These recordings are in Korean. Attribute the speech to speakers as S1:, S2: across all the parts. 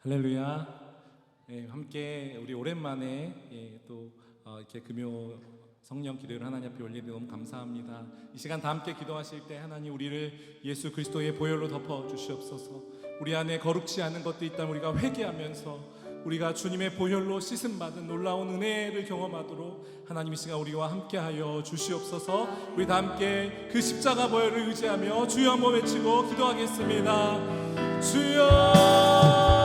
S1: 할렐루야. 함께 우리 오랜만에 또 이렇게 금요 성령 기도를 하나님 앞에 올리는 너무 감사합니다. 이 시간 다 함께 기도하실 때 하나님 우리를 예수 그리스도의 보혈로 덮어 주시옵소서. 우리 안에 거룩지 않은 것도 있다면 우리가 회개하면서 우리가 주님의 보혈로 씻음 받은 놀라운 은혜를 경험하도록 하나님 이 시간 우리와 함께하여 주시옵소서. 우리 다 함께 그 십자가 보혈을 의지하며 주여 한번 외치고 기도하겠습니다. 주여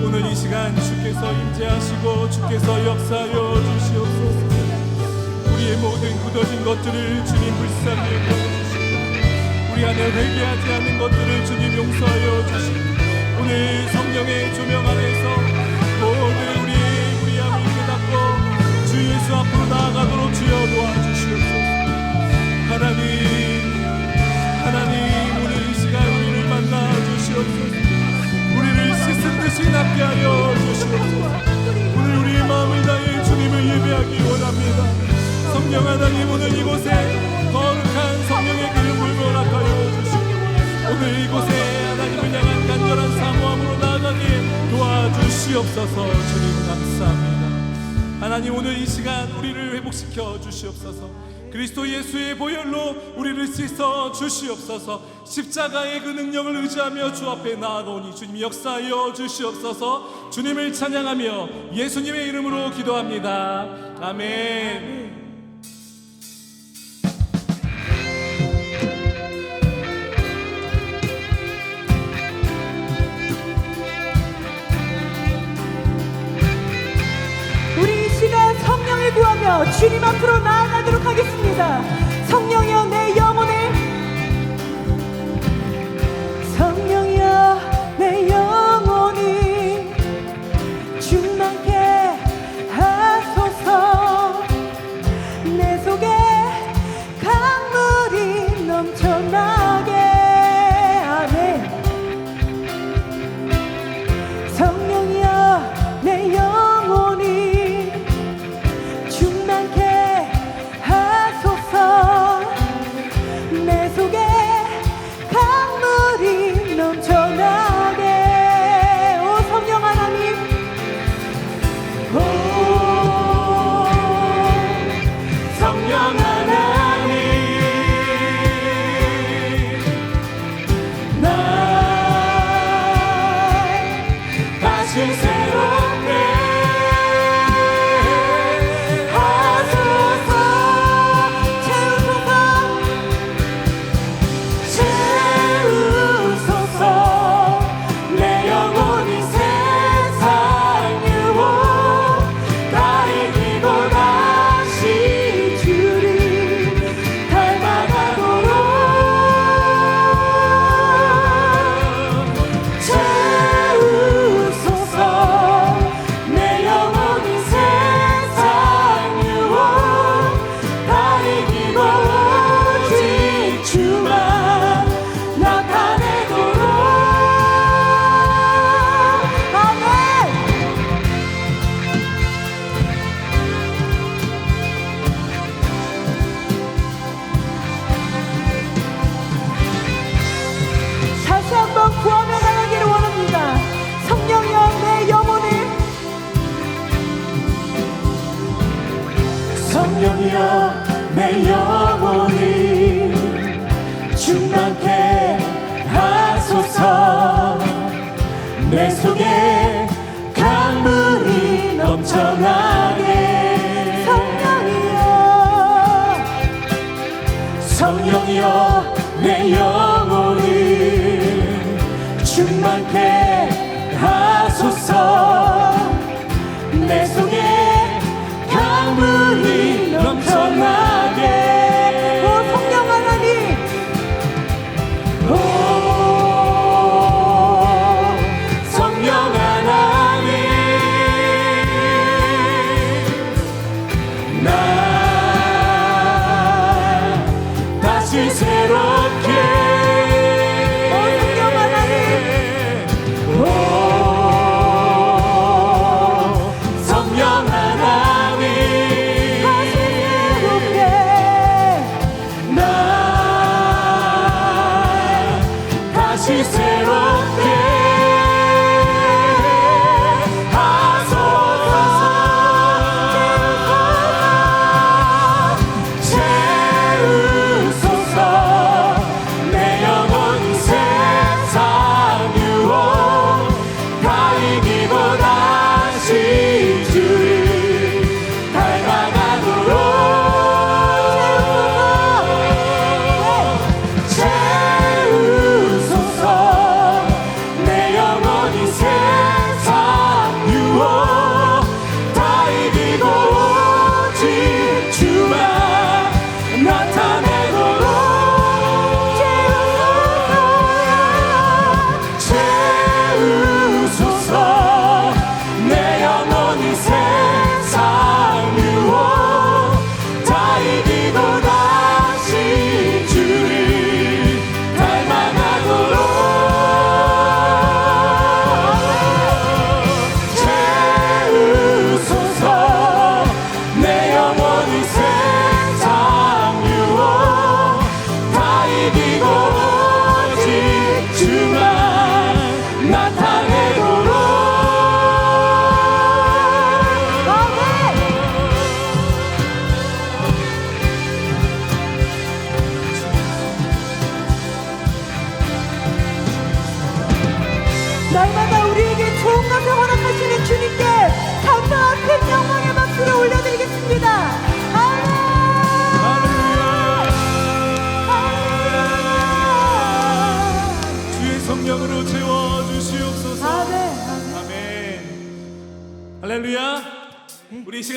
S1: 오늘 이 시간 주께서 임재하시고 주께서 역사하여 주시옵소서. 우리의 모든 굳어진 것들을 주님 불쌍히 여겨주시고 우리 안에 회개하지 않는 것들을 주님 용서하여 주시고 오늘 성령의 조명 아래에서 모든 우리의 무리함을 깨닫고 주 예수 앞으로 나아가도록 주여 도와주시옵소서. 하나님 오늘 이 시간 우리를 만나 주시옵소서. 우리를 씻은 듯이 낫게 하여 주시옵소서. 오늘 우리의 마음을 다해 주님을 예배하기 원합니다. 성령 하나님 오늘 이곳에 거룩한 성령의 기름을 허락하여 주시고 오늘 이곳에 하나님을 향한 간절한 사모함으로 나아가게 도와주시옵소서. 주님 감사합니다. 하나님 오늘 이 시간 우리를 회복시켜 주시옵소서. 그리스도 예수의 보혈로 우리를 씻어 주시옵소서. 십자가의 그 능력을 의지하며 주 앞에 나아가오니 주님 역사하여 주시옵소서. 주님을 찬양하며 예수님의 이름으로 기도합니다. 아멘.
S2: 우리 이 시간 성령을 구하며 주님 앞으로 나아가도록 하겠습니다. 성령이여 내 영혼을, 성령이여 내 영혼이 충만케 하소서. 내 속에 강물이 넘쳐나게. 아멘. 성령이여 내 영혼이 충만케 하소서. 내 속에 강물이 넘쳐나게. 오 성령 하나님, 오 성령 하나님, 날 다시 새롭게 하소서. 채우소서. 내 영혼이 세상 유혹 다 이기고 다시 주를 닮아가도록 채우소서. 내 영혼이 세상 유혹 다 이기고 오직 주만 나타내도록. 아멘. 다시 한번 구하며 나가기를 원합니다. 성령이여 내 영혼을,
S1: 성령이여 내 영혼이 충만케 하소서. 내 속에 강물이 넘쳐나게. 성령이여 내 영혼이 충만케 하소서. 내 속에 강물이 넘쳐나게.
S2: 오 성령 하나님,
S1: 오 성령 하나님, 날 다시 새롭게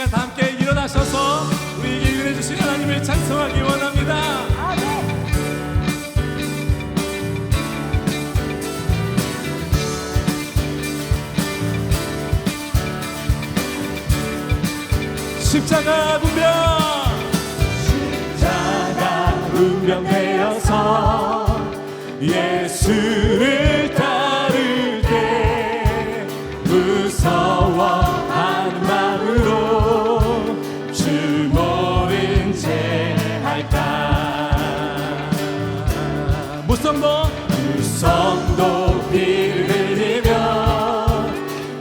S1: 시간 다 함께 일어나셔서 우리에게 은혜 주신 하나님을 찬송하기 원합니다.
S2: 아멘.
S1: 십자가 분명 운명되어서 예수를 따를 때 무서워하는 마음으로 주 모른 채 할까. 무성도 피를 흘리며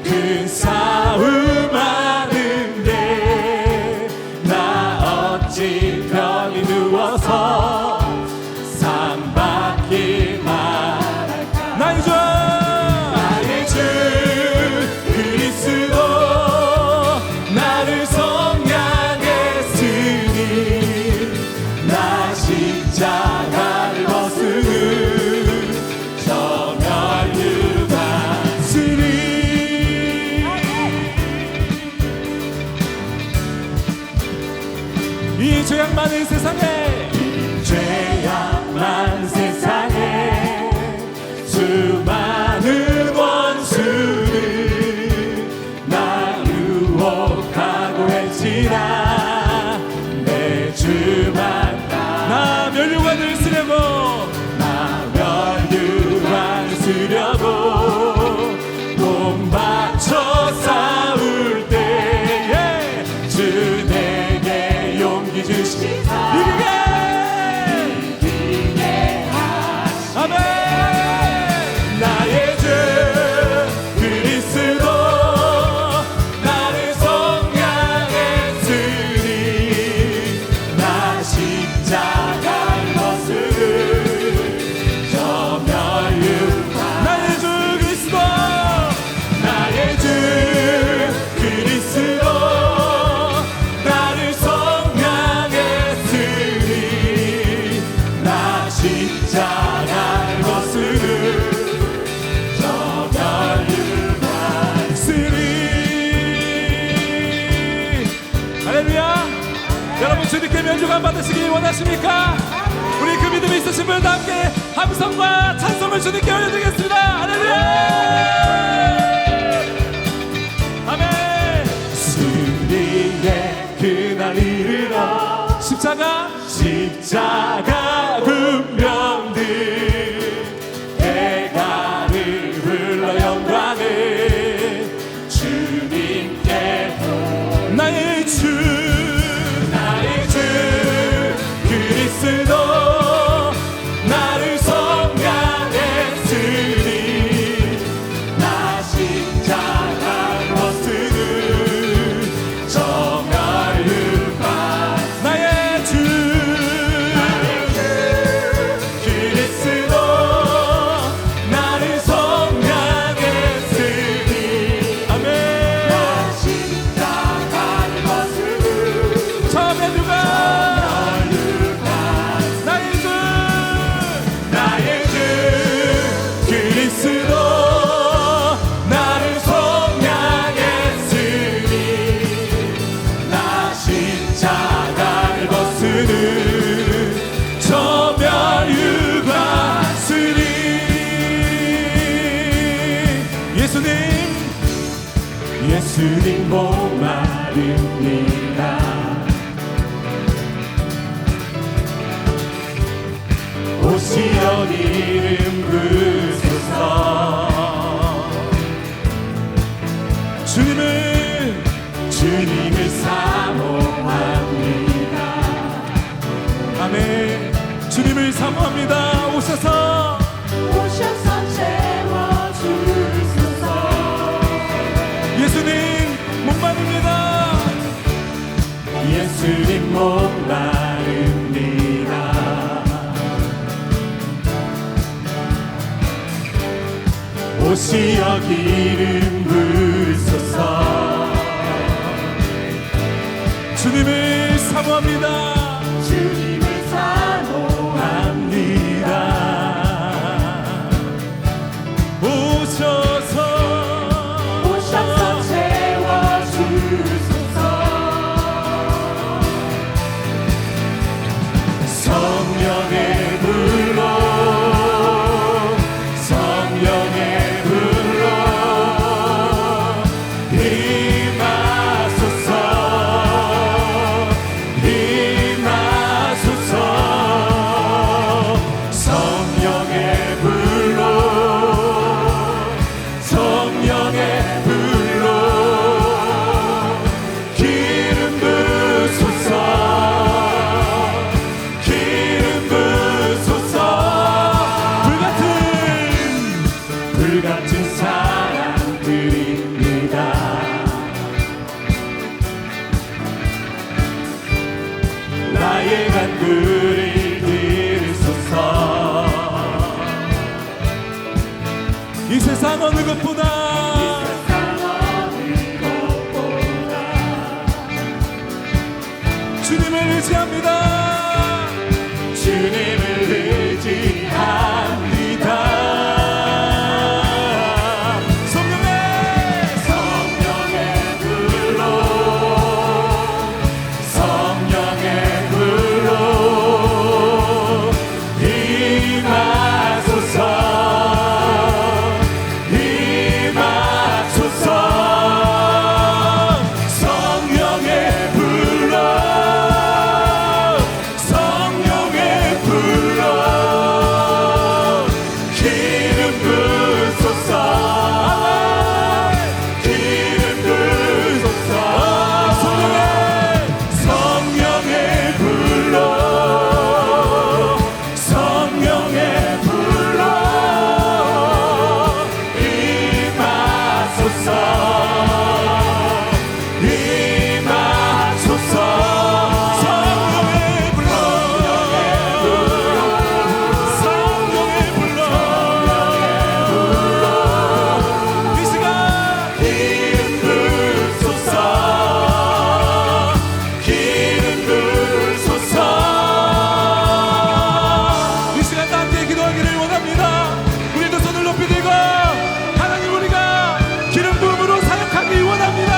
S1: 큰 싸움 하는데 나 어찌 편히 누워서 삼박기만 할까. 나의 주 그리스도 나를 성량했으니 나 십자가를 벗으는 저 멸류관 쓰리. 이 죄악 많은 세상에 수많은 원수를 나 유혹하고 했지라 내 주만 나 멸류관을 쓰려고 돈 바쳐 싸울 때에 주 내게 용기 주시사 이기게 아멘. 나의 주 그리스도 나를 성량했으니 나 십자가를 벗으는 저 멸류관. 나의 주 그리스도 나의 주 그리스도 나를 성량했으니 나 십자가를 벗으는 할렐루야. 여러분 주님께 면류관 받으시기 원하십니까? 우리 그 믿음이 있으신 분들 함께 함성과 찬송을 주님께 올려드리겠습니다. 할렐루야. 아멘. 승리의 그날 이르러 십자가 운명들 대가를 흘러 영광을 주님께 나의 주 그리스도 나를 성량했으니 나 십자가를 벗으는 저 멸류관. 나의 주 그리스도 나를 성량했으니 아멘. 나 십자가를 벗으는 저 멸류관. 그리스도 나를 성량했으니 나 십자가를 벗으는 저 멸류관 쓰리. 예수님 목마릅니다. 오시어 이름 부으소서. 주님을 사모합니다. 아멘. 주님을 사모합니다. 오셔서 채워주소서. 예수님 목마릅니다. 예수님 목마릅니다. 오시어 기름 부으소서. 주님을 사모합니다. 주님을 사모합니다. 오셔서 채워주소서. 그를 들으소서. 이 세상 어느 것보다 주님을 의지합니다. 주님을 의지합니다. 성령의 불로 성령의 불로 임하소서. 임하소서. 성령의 불로 성령의 불로 기름 부으소서. 기름 부으소서. 성령의 불로 성령의 불로 임하소서. 임하소서. 성령의 불로 성령의 불로 이 시간 기름 부으소서. 기름 부으소서. 이 시간 다 함께 기도하기를 원합니다. 우리도 손을 높이 들고 하나님 우리가 기름 부음으로 사역하기 원합니다.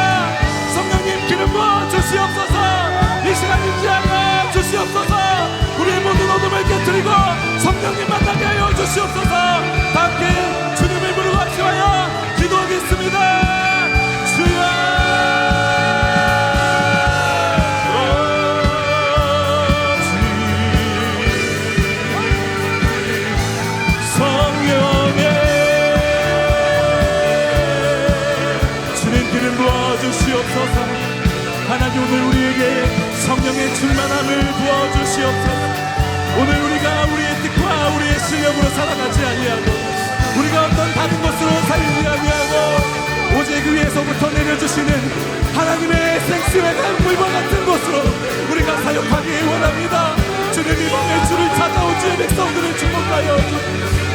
S1: 성령님 기름 부어 주시옵소서. 이 시간 임재하여 주시옵소서. 우리의 모든 어둠을 깨뜨리고 성령님 만나게 하여 주시옵소서. 다 함께 주님을 부르고 합시하여 기도하겠습니다. 주여. 주님 기름 부어주시옵소서. 하나님 오늘 우리에게 성령의 충만함을 부어주시옵소서. 오늘 우리가 우리의 뜻과 우리의 실력으로 살아가지 아니하고 우리가 어떤 다른 것으로 살지 아니하고 오직 위에서부터 내려주시는 하나님의 생수의 강물과 같은 것으로 우리가 사역하기 원합니다. 주님 이번에 주를 찾아온 주의 백성들을 축복하여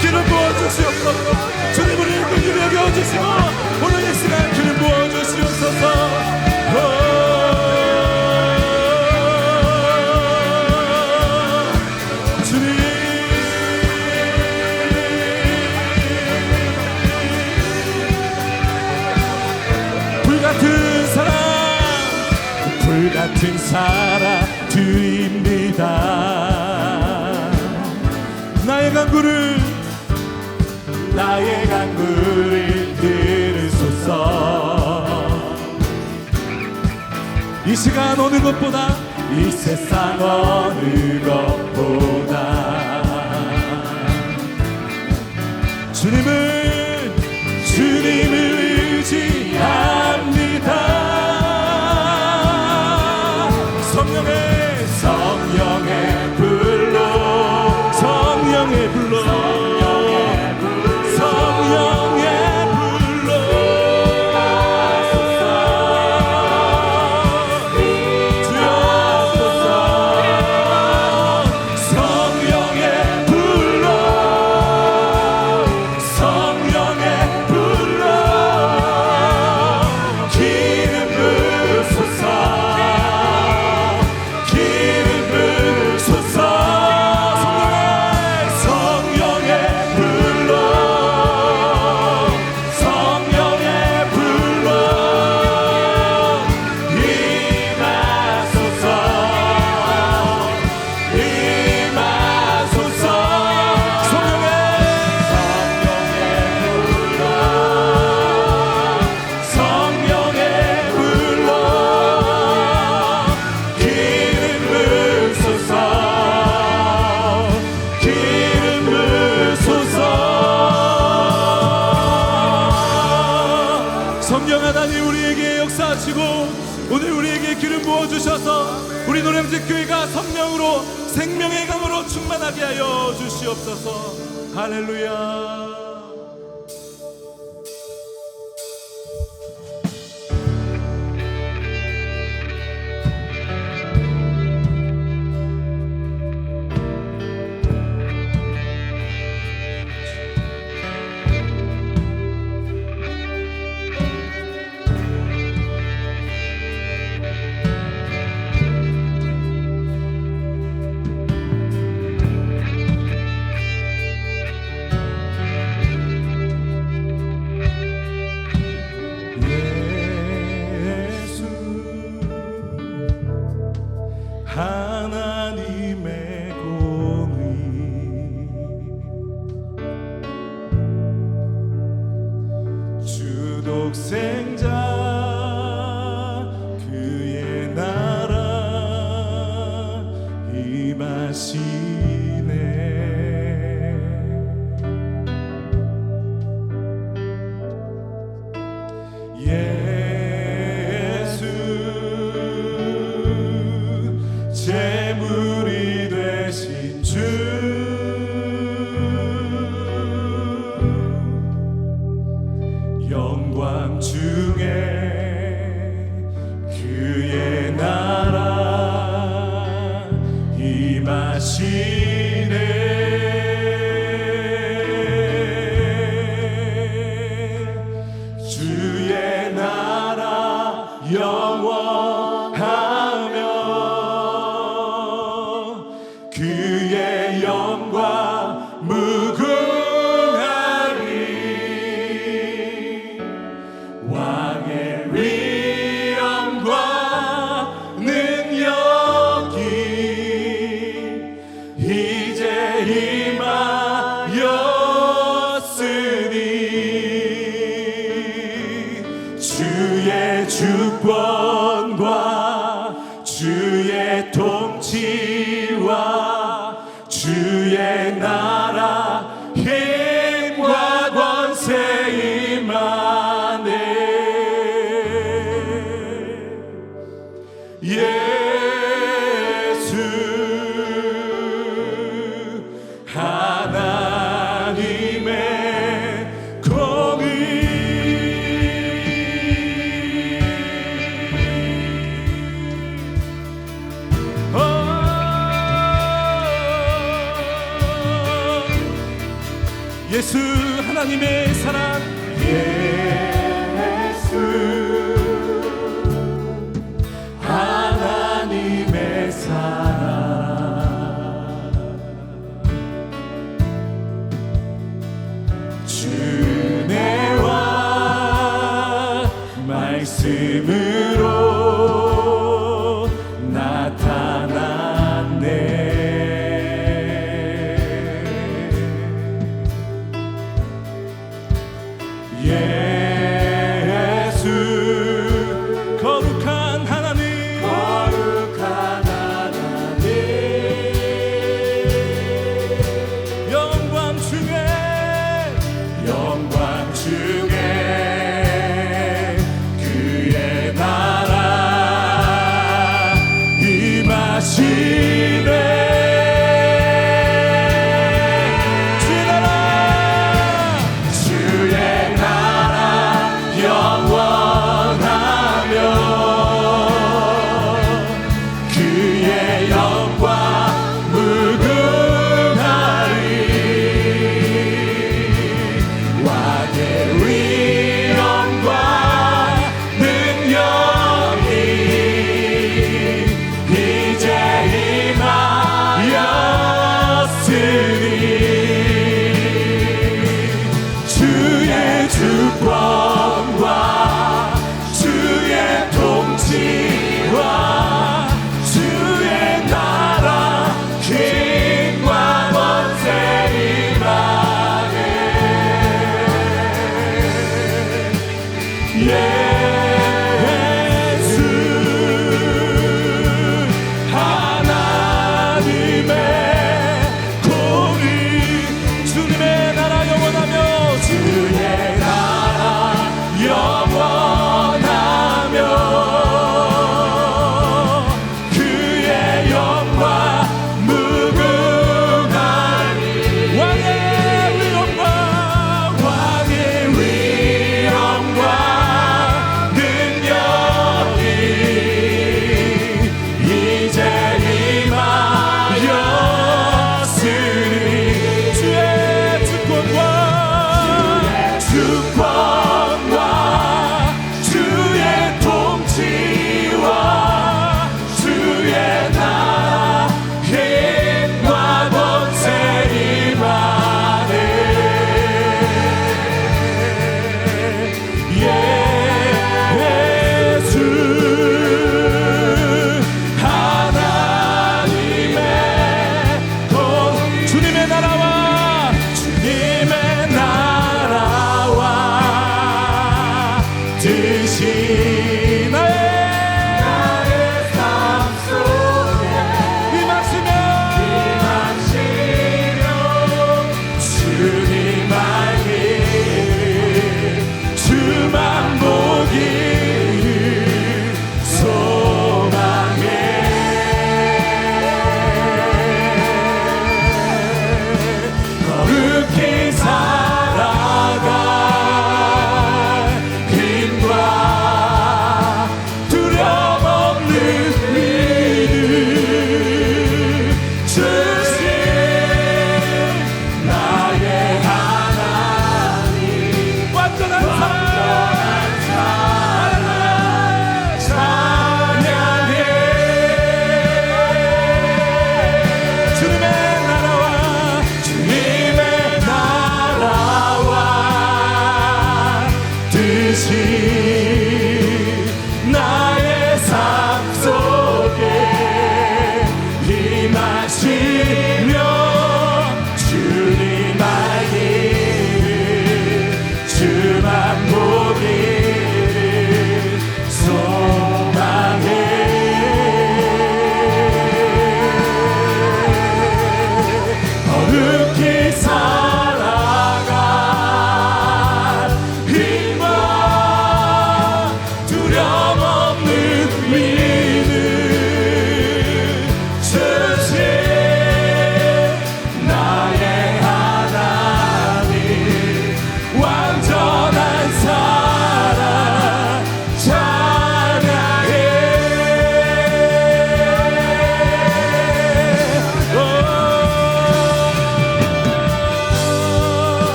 S1: 기름 부어주시옵소서. 주님 우리를 긍휼히 여겨주시고 오늘 이 시간 기름 부어주시옵소서. 주님 불같은 사랑 불같은 사랑 드립니다. 나의 간구를 들으소서. 이 시간 어느 것보다 이 세상 어느 것보다 주님을 의지합니다. 성령의 불로 성령의 불로 성령 하나님 우리에게 역사하시고 오늘 우리에게 기름 부어주셔서 우리 노량진 교회가 성령으로 생명의 강으로 충만하게 하여 주시옵소서. 할렐루야. 하나님의 공의 주 독생자 그의 나라 임하시네 예수 제물이 되신 주 영광 중에 그의 나라 임하시네 주의 나라 영원하며 그의 영광 무궁하리 왕의 위엄과 능력이 이제 임하였으니 주의 주권과 주의 통치와 주의 나라 힘과 권세 임하네 예수 하나님의 공의 예수 하나님의 사랑 예수 하나님의 사랑 주내와 말씀으로 나타났네 예수 거룩한 하나님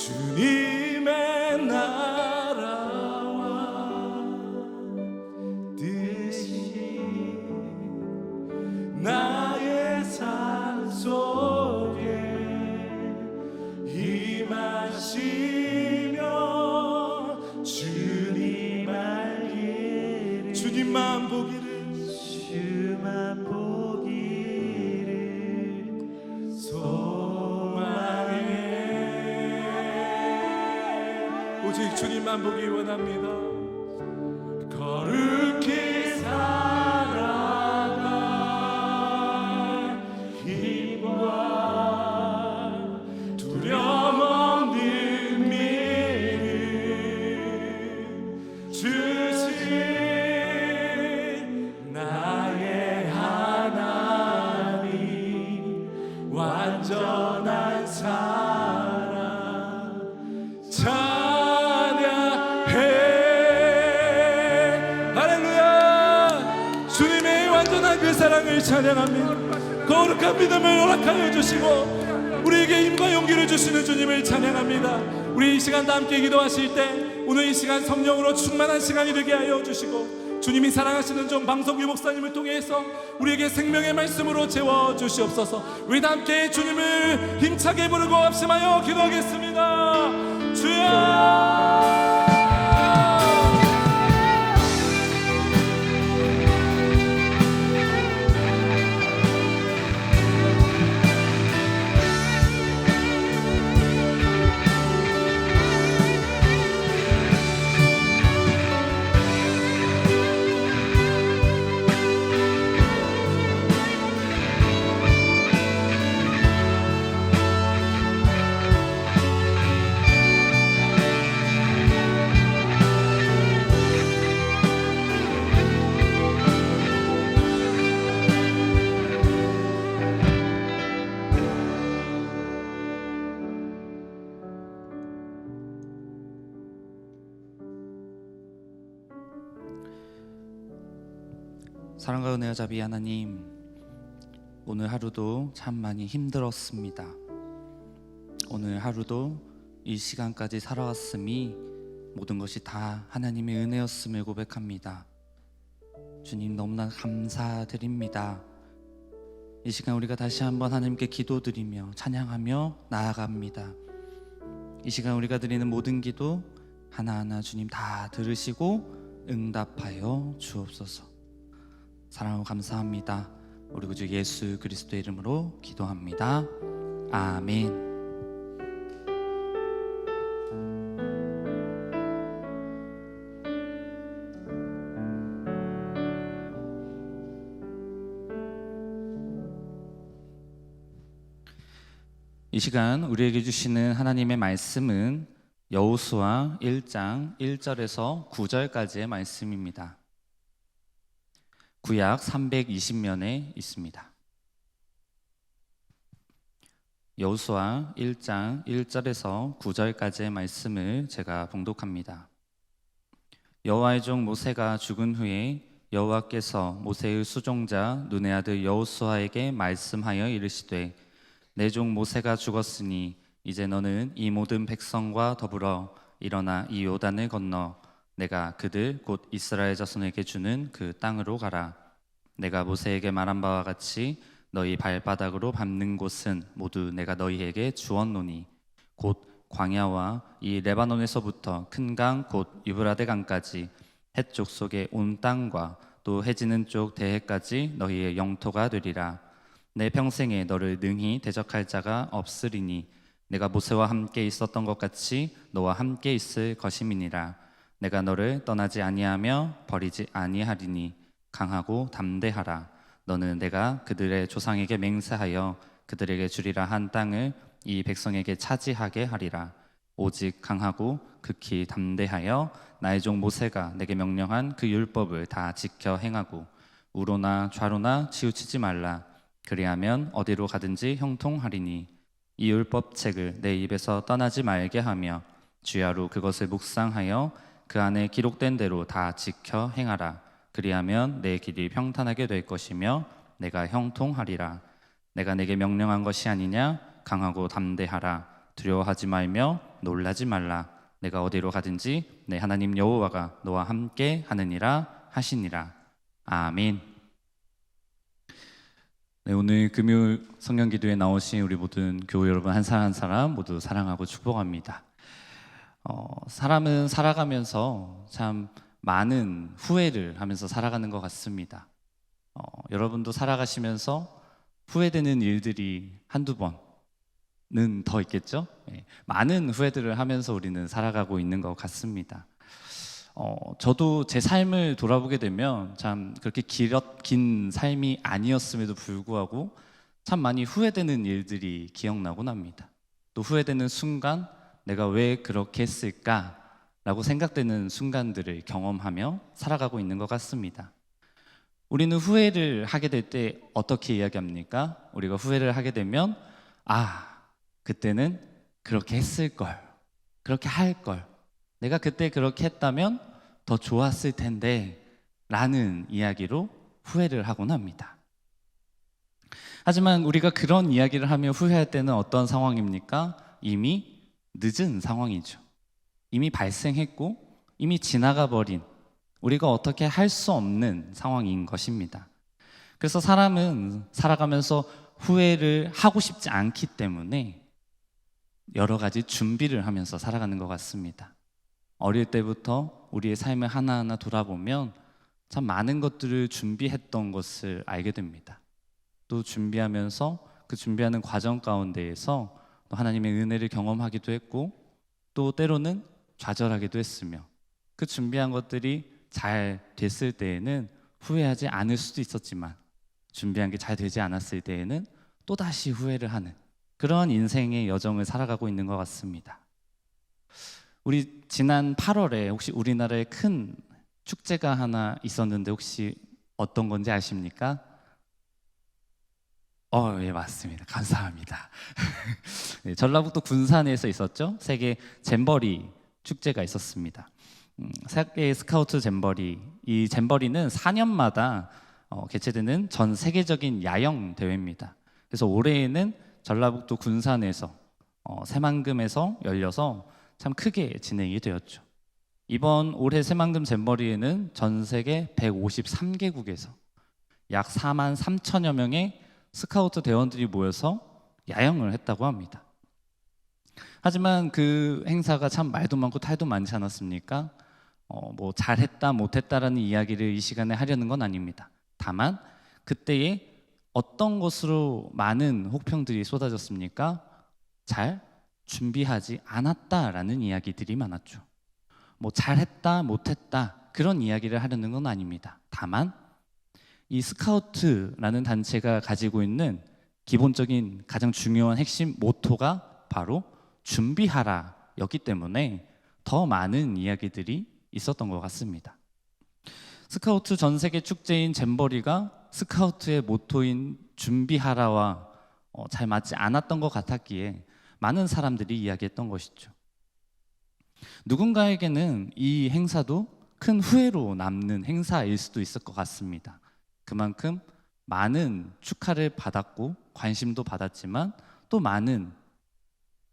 S1: 주님의 나라와 뜻이 나의 삶 속에 임하시며 주님 알기를 주님만 보기를 소망해 오직 주님만 보기 원합니다. 거룩히 살아갈 힘과 두려움 없는 믿음 주신 나의 하나님 완전한 사랑 그 사랑을 찬양합니다. 거룩한 믿음을 허락하여 주시고 우리에게 힘과 용기를 주시는 주님을 찬양합니다. 우리 이 시간 다 함께 기도하실 때 오늘 이 시간 성령으로 충만한 시간이 되게 하여 주시고 주님이 사랑하시는 종 방성규 목사님을 통해서 우리에게 생명의 말씀으로 채워 주시옵소서. 우리 다 함께 주님을 힘차게 부르고 합심하여 기도하겠습니다. 주여
S3: 사랑과 은혜와 자비 하나님, 오늘 하루도 참 많이 힘들었습니다. 오늘 하루도 이 시간까지 살아왔음이 모든 것이 다 하나님의 은혜였음을 고백합니다. 주님 너무나 감사드립니다. 이 시간 우리가 다시 한번 하나님께 기도드리며 찬양하며 나아갑니다. 이 시간 우리가 드리는 모든 기도 하나하나 주님 다 들으시고 응답하여 주옵소서. 사랑하고 감사합니다. 우리 구주 예수 그리스도의 이름으로 기도합니다. 아멘. 이 시간 우리에게 주시는 하나님의 말씀은 여호수아 1장 1절에서 9절까지의 말씀입니다. 구약 320면에 있습니다. 여호수아 1장 1절에서 9절까지의 말씀을 제가 봉독합니다. 여호와의 종 모세가 죽은 후에 여호와께서 모세의 수종자 눈의 아들 여호수아에게 말씀하여 이르시되 내 종 모세가 죽었으니 이제 너는 이 모든 백성과 더불어 일어나 이 요단을 건너 내가 그들 곧 이스라엘 자손에게 주는 그 땅으로 가라. 내가 모세에게 말한 바와 같이 너희 발바닥으로 밟는 곳은 모두 내가 너희에게 주었노니 곧 광야와 이 레바논에서부터 큰 강 곧 유브라데 강까지 해쪽 속의 온 땅과 또 해지는 쪽 대해까지 너희의 영토가 되리라. 내 평생에 너를 능히 대적할 자가 없으리니 내가 모세와 함께 있었던 것 같이 너와 함께 있을 것임이니라. 내가 너를 떠나지 아니하며 버리지 아니하리니 강하고 담대하라. 너는 내가 그들의 조상에게 맹세하여 그들에게 주리라 한 땅을 이 백성에게 차지하게 하리라. 오직 강하고 극히 담대하여 나의 종 모세가 내게 명령한 그 율법을 다 지켜 행하고 우로나 좌로나 치우치지 말라. 그리하면 어디로 가든지 형통하리니 이 율법책을 내 입에서 떠나지 말게 하며 주야로 그것을 묵상하여 그 안에 기록된 대로 다 지켜 행하라. 그리하면 내 길이 평탄하게 될 것이며 내가 형통하리라. 내가 내게 명령한 것이 아니냐? 강하고 담대하라. 두려워하지 말며 놀라지 말라. 내가 어디로 가든지 내 하나님 여호와가 너와 함께 하느니라 하시니라. 아멘. 네, 오늘 금요일 성경 기도에 나오신 우리 모든 교회 여러분 한 사람 한 사람 모두 사랑하고 축복합니다. 사람은 살아가면서 참 많은 후회를 하면서 살아가는 것 같습니다. 여러분도 살아가시면서 후회되는 일들이 한두 번은 더 있겠죠? 많은 후회들을 하면서 우리는 살아가고 있는 것 같습니다. 저도 제 삶을 돌아보게 되면 참 그렇게 긴 삶이 아니었음에도 불구하고 참 많이 후회되는 일들이 기억나곤 합니다. 또 후회되는 순간 내가 왜 그렇게 했을까라고 생각되는 순간들을 경험하며 살아가고 있는 것 같습니다. 우리는 후회를 하게 될 때 어떻게 이야기합니까? 우리가 후회를 하게 되면 그때는 그렇게 했을 걸, 그렇게 할 걸, 내가 그때 그렇게 했다면 더 좋았을 텐데 라는 이야기로 후회를 하곤 합니다. 하지만 우리가 그런 이야기를 하며 후회할 때는 어떤 상황입니까? 이미 늦은 상황이죠. 이미 발생했고 이미 지나가 버린, 우리가 어떻게 할 수 없는 상황인 것입니다. 그래서 사람은 살아가면서 후회를 하고 싶지 않기 때문에 여러 가지 준비를 하면서 살아가는 것 같습니다. 어릴 때부터 우리의 삶을 하나하나 돌아보면 참 많은 것들을 준비했던 것을 알게 됩니다. 또 준비하면서 그 준비하는 과정 가운데에서 또 하나님의 은혜를 경험하기도 했고 또 때로는 좌절하기도 했으며 그 준비한 것들이 잘 됐을 때에는 후회하지 않을 수도 있었지만 준비한 게 잘 되지 않았을 때에는 또다시 후회를 하는 그런 인생의 여정을 살아가고 있는 것 같습니다. 우리 지난 8월에 혹시 우리나라에 큰 축제가 하나 있었는데 혹시 어떤 건지 아십니까? 예, 맞습니다. 감사합니다. 네, 전라북도 군산에서 있었죠. 세계 잼버리 축제가 있었습니다. 세계 스카우트 잼버리, 이 잼버리는 4년마다 개최되는 전 세계적인 야영 대회입니다. 그래서 올해에는 전라북도 군산에서 새만금에서 열려서 참 크게 진행이 되었죠. 이번 올해 새만금 잼버리에는 전 세계 153개국에서 약 4만 3천여 명의 스카우트 대원들이 모여서 야영을 했다고 합니다. 하지만 그 행사가 참 말도 많고 탈도 많지 않았습니까? 뭐 잘했다 못했다라는 이야기를 이 시간에 하려는 건 아닙니다. 다만 그때에 어떤 것으로 많은 혹평들이 쏟아졌습니까? 잘 준비하지 않았다라는 이야기들이 많았죠. 뭐 잘했다 못했다 그런 이야기를 하려는 건 아닙니다. 다만 이 스카우트라는 단체가 가지고 있는 기본적인 가장 중요한 핵심 모토가 바로 준비하라 였기 때문에 더 많은 이야기들이 있었던 것 같습니다. 스카우트 전 세계 축제인 잼버리가 스카우트의 모토인 준비하라와 잘 맞지 않았던 것 같았기에 많은 사람들이 이야기했던 것이죠. 누군가에게는 이 행사도 큰 후회로 남는 행사일 수도 있을 것 같습니다. 그만큼 많은 축하를 받았고 관심도 받았지만 또 많은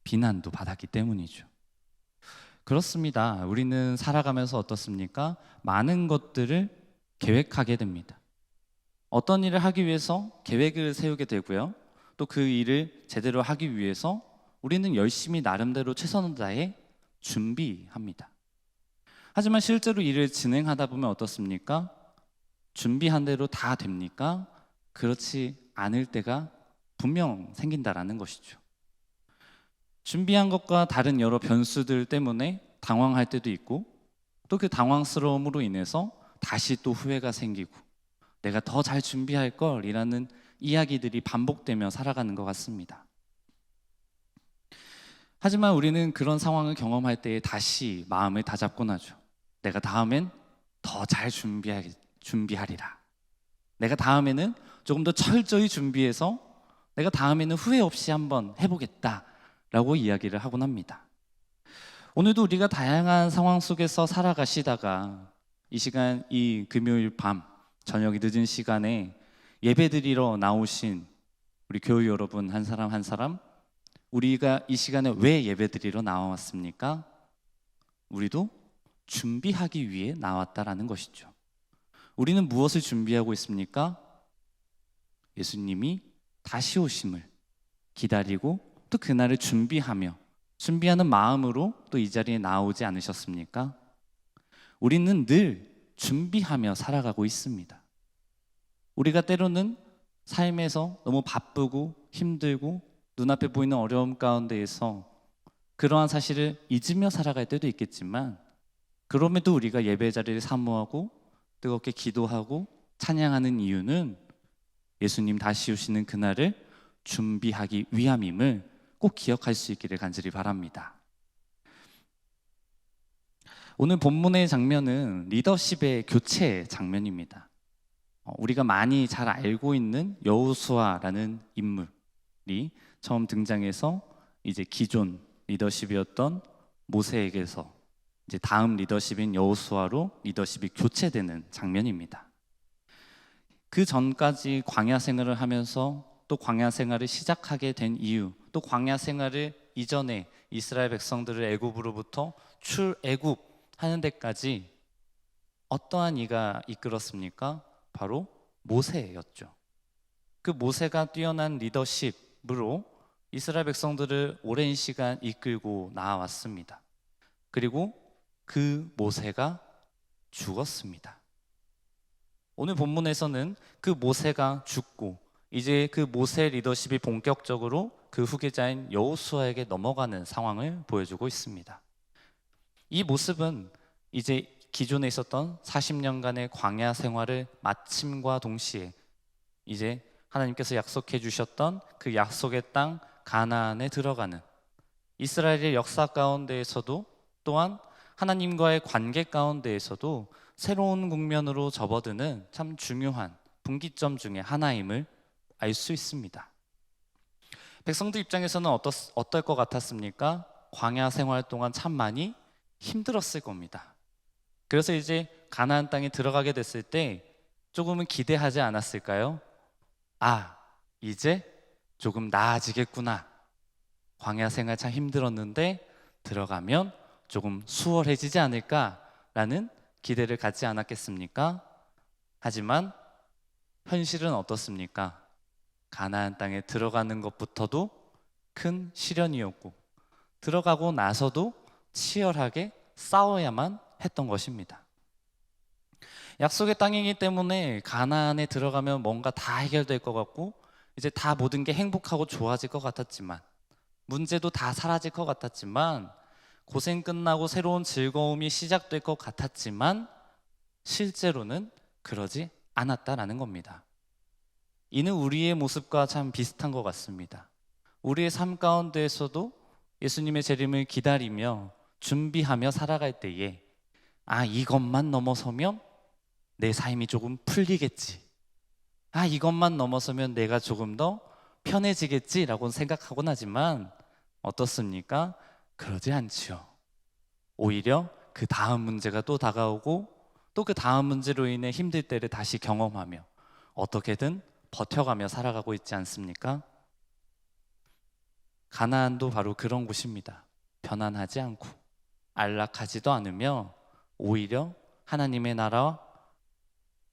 S3: 비난도 받았기 때문이죠. 그렇습니다. 우리는 살아가면서 어떻습니까? 많은 것들을 계획하게 됩니다. 어떤 일을 하기 위해서 계획을 세우게 되고요. 또 그 일을 제대로 하기 위해서 우리는 열심히 나름대로 최선을 다해 준비합니다. 하지만 실제로 일을 진행하다 보면 어떻습니까? 준비한 대로 다 됩니까? 그렇지 않을 때가 분명 생긴다라는 것이죠. 준비한 것과 다른 여러 변수들 때문에 당황할 때도 있고 또 그 당황스러움으로 인해서 다시 또 후회가 생기고 내가 더 잘 준비할 걸이라는 이야기들이 반복되며 살아가는 것 같습니다. 하지만 우리는 그런 상황을 경험할 때에 다시 마음을 다잡곤 하죠. 내가 다음엔 더 잘 준비하리라. 내가 다음에는 조금 더 철저히 준비해서 내가 다음에는 후회 없이 한번 해보겠다라고 이야기를 하곤 합니다. 오늘도 우리가 다양한 상황 속에서 살아가시다가 이 시간, 이 금요일 밤 저녁이 늦은 시간에 예배드리러 나오신 우리 교회 여러분 한 사람 한 사람 우리가 이 시간에 왜 예배드리러 나왔습니까? 우리도 준비하기 위해 나왔다라는 것이죠. 우리는 무엇을 준비하고 있습니까? 예수님이 다시 오심을 기다리고 또 그날을 준비하는 마음으로 또 이 자리에 나오지 않으셨습니까? 우리는 늘 준비하며 살아가고 있습니다. 우리가 때로는 삶에서 너무 바쁘고 힘들고 눈앞에 보이는 어려움 가운데에서 그러한 사실을 잊으며 살아갈 때도 있겠지만, 그럼에도 우리가 예배 자리를 사모하고 뜨겁게 기도하고 찬양하는 이유는 예수님 다시 오시는 그날을 준비하기 위함임을 꼭 기억할 수 있기를 간절히 바랍니다. 오늘 본문의 장면은 리더십의 교체 장면입니다. 우리가 많이 잘 알고 있는 여호수아라는 인물이 처음 등장해서 이제 기존 리더십이었던 모세에게서 이제 다음 리더십인 여호수아로 리더십이 교체되는 장면입니다. 그 전까지 광야 생활을 하면서 또 광야 생활을 시작하게 된 이유, 또 광야 생활을 이전에 이스라엘 백성들을 애굽으로부터 출애굽하는 데까지 어떠한 이가 이끌었습니까? 바로 모세였죠. 그 모세가 뛰어난 리더십으로 이스라엘 백성들을 오랜 시간 이끌고 나아왔습니다. 그리고 그 모세가 죽었습니다. 오늘 본문에서는 그 모세가 죽고 이제 그 모세 리더십이 본격적으로 그 후계자인 여호수아에게 넘어가는 상황을 보여주고 있습니다. 이 모습은 이제 기존에 있었던 40년간의 광야 생활을 마침과 동시에 이제 하나님께서 약속해 주셨던 그 약속의 땅 가나안에 들어가는 이스라엘의 역사 가운데에서도 또한 하나님과의 관계 가운데에서도 새로운 국면으로 접어드는 참 중요한 분기점 중에 하나임을 알 수 있습니다. 백성들 입장에서는 어떨 것 같았습니까? 광야 생활 동안 참 많이 힘들었을 겁니다. 그래서 이제 가나안 땅에 들어가게 됐을 때 조금은 기대하지 않았을까요? 아, 이제 조금 나아지겠구나. 광야 생활 참 힘들었는데 들어가면 조금 수월해지지 않을까라는 기대를 갖지 않았겠습니까? 하지만 현실은 어떻습니까? 가나안 땅에 들어가는 것부터도 큰 시련이었고 들어가고 나서도 치열하게 싸워야만 했던 것입니다. 약속의 땅이기 때문에 가나안에 들어가면 뭔가 다 해결될 것 같고 이제 다 모든 게 행복하고 좋아질 것 같았지만, 문제도 다 사라질 것 같았지만, 고생 끝나고 새로운 즐거움이 시작될 것 같았지만 실제로는 그러지 않았다라는 겁니다. 이는 우리의 모습과 참 비슷한 것 같습니다. 우리의 삶 가운데에서도 예수님의 재림을 기다리며 준비하며 살아갈 때에 이것만 넘어서면 내 삶이 조금 풀리겠지, 이것만 넘어서면 내가 조금 더 편해지겠지라고 생각하곤 하지만 어떻습니까? 그러지 않지요. 오히려 그 다음 문제가 또 다가오고 또 그 다음 문제로 인해 힘들 때를 다시 경험하며 어떻게든 버텨가며 살아가고 있지 않습니까? 가나안도 바로 그런 곳입니다. 편안하지 않고 안락하지도 않으며 오히려 하나님의 나라와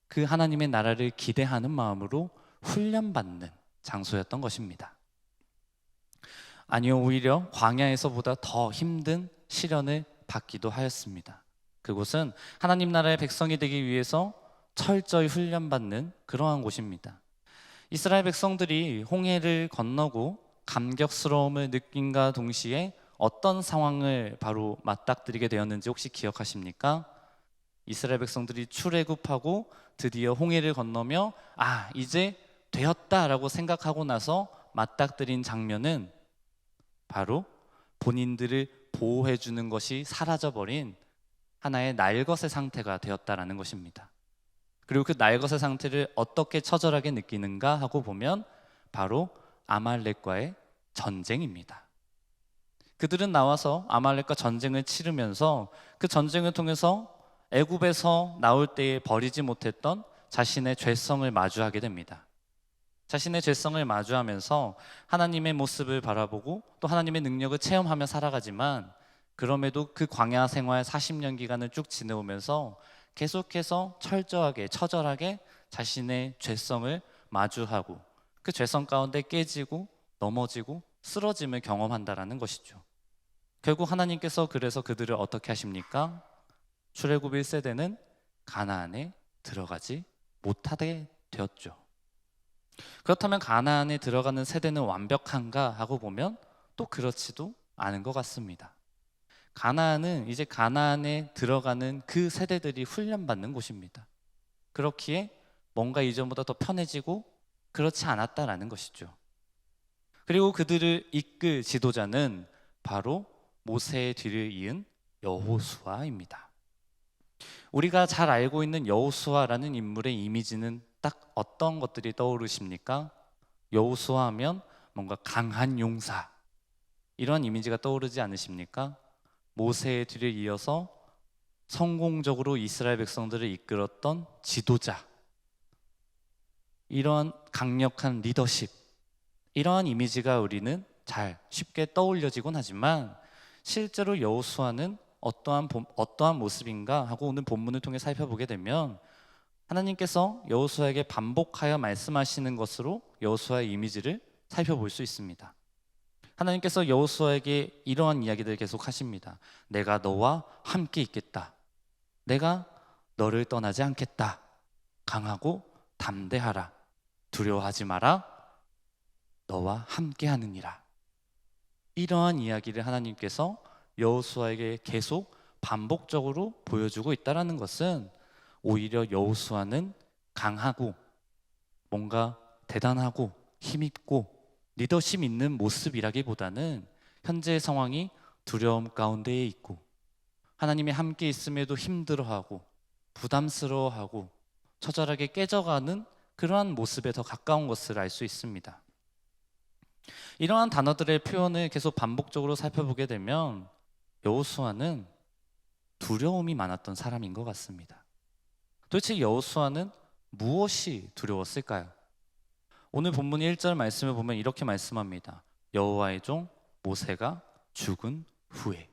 S3: 그 하나님의 나라를 기대하는 마음으로 훈련받는 장소였던 것입니다. 아니요, 오히려 광야에서보다 더 힘든 시련을 받기도 하였습니다. 그곳은 하나님 나라의 백성이 되기 위해서 철저히 훈련받는 그러한 곳입니다. 이스라엘 백성들이 홍해를 건너고 감격스러움을 느낀과 동시에 어떤 상황을 바로 맞닥뜨리게 되었는지 혹시 기억하십니까? 이스라엘 백성들이 출애굽하고 드디어 홍해를 건너며 이제 되었다라고 생각하고 나서 맞닥뜨린 장면은 바로 본인들을 보호해주는 것이 사라져버린 하나의 날것의 상태가 되었다라는 것입니다. 그리고 그 날것의 상태를 어떻게 처절하게 느끼는가 하고 보면 바로 아말렉과의 전쟁입니다. 그들은 나와서 아말렉과 전쟁을 치르면서 그 전쟁을 통해서 애굽에서 나올 때에 버리지 못했던 자신의 죄성을 마주하게 됩니다. 자신의 죄성을 마주하면서 하나님의 모습을 바라보고 또 하나님의 능력을 체험하며 살아가지만, 그럼에도 그 광야 생활 40년 기간을 쭉 지내오면서 계속해서 철저하게 처절하게 자신의 죄성을 마주하고 그 죄성 가운데 깨지고 넘어지고 쓰러짐을 경험한다라는 것이죠. 결국 하나님께서 그래서 그들을 어떻게 하십니까? 출애굽 1세대는 가나안에 들어가지 못하게 되었죠. 그렇다면 가나안에 들어가는 세대는 완벽한가 하고 보면 또 그렇지도 않은 것 같습니다. 가나안은 이제 가나안에 들어가는 그 세대들이 훈련받는 곳입니다. 그렇기에 뭔가 이전보다 더 편해지고 그렇지 않았다라는 것이죠. 그리고 그들을 이끌 지도자는 바로 모세의 뒤를 이은 여호수아입니다. 우리가 잘 알고 있는 여호수아라는 인물의 이미지는 딱 어떤 것들이 떠오르십니까? 여호수아 하면 뭔가 강한 용사, 이런 이미지가 떠오르지 않으십니까? 모세의 뒤를 이어서 성공적으로 이스라엘 백성들을 이끌었던 지도자, 이런 강력한 리더십, 이러한 이미지가 우리는 잘 쉽게 떠올려지곤 하지만, 실제로 여호수아는 어떠한 모습인가 하고 오늘 본문을 통해 살펴보게 되면 하나님께서 여호수아에게 반복하여 말씀하시는 것으로 여호수아의 이미지를 살펴볼 수 있습니다. 하나님께서 여호수아에게 이러한 이야기들을 계속 하십니다. 내가 너와 함께 있겠다. 내가 너를 떠나지 않겠다. 강하고 담대하라. 두려워하지 마라. 너와 함께 하느니라. 이러한 이야기를 하나님께서 여호수아에게 계속 반복적으로 보여주고 있다는 것은 오히려 여호수아는 강하고 뭔가 대단하고 힘있고 리더십 있는 모습이라기보다는 현재의 상황이 두려움 가운데에 있고 하나님이 함께 있음에도 힘들어하고 부담스러워하고 처절하게 깨져가는 그러한 모습에 더 가까운 것을 알 수 있습니다. 이러한 단어들의 표현을 계속 반복적으로 살펴보게 되면 여호수아는 두려움이 많았던 사람인 것 같습니다. 도대체 여호수아는 무엇이 두려웠을까요? 오늘 본문 1절 말씀을 보면 이렇게 말씀합니다. 여호와의 종 모세가 죽은 후에.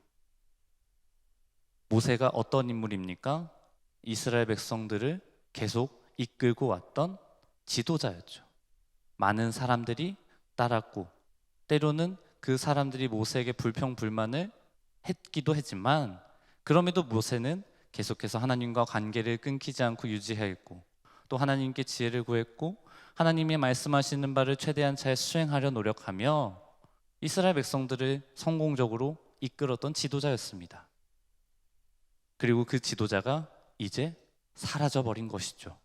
S3: 모세가 어떤 인물입니까? 이스라엘 백성들을 계속 이끌고 왔던 지도자였죠. 많은 사람들이 따랐고 때로는 그 사람들이 모세에게 불평불만을 했기도 했지만, 그럼에도 모세는 계속해서 하나님과 관계를 끊기지 않고 유지했고 또 하나님께 지혜를 구했고 하나님이 말씀하시는 바를 최대한 잘 수행하려 노력하며 이스라엘 백성들을 성공적으로 이끌었던 지도자였습니다. 그리고 그 지도자가 이제 사라져버린 것이죠.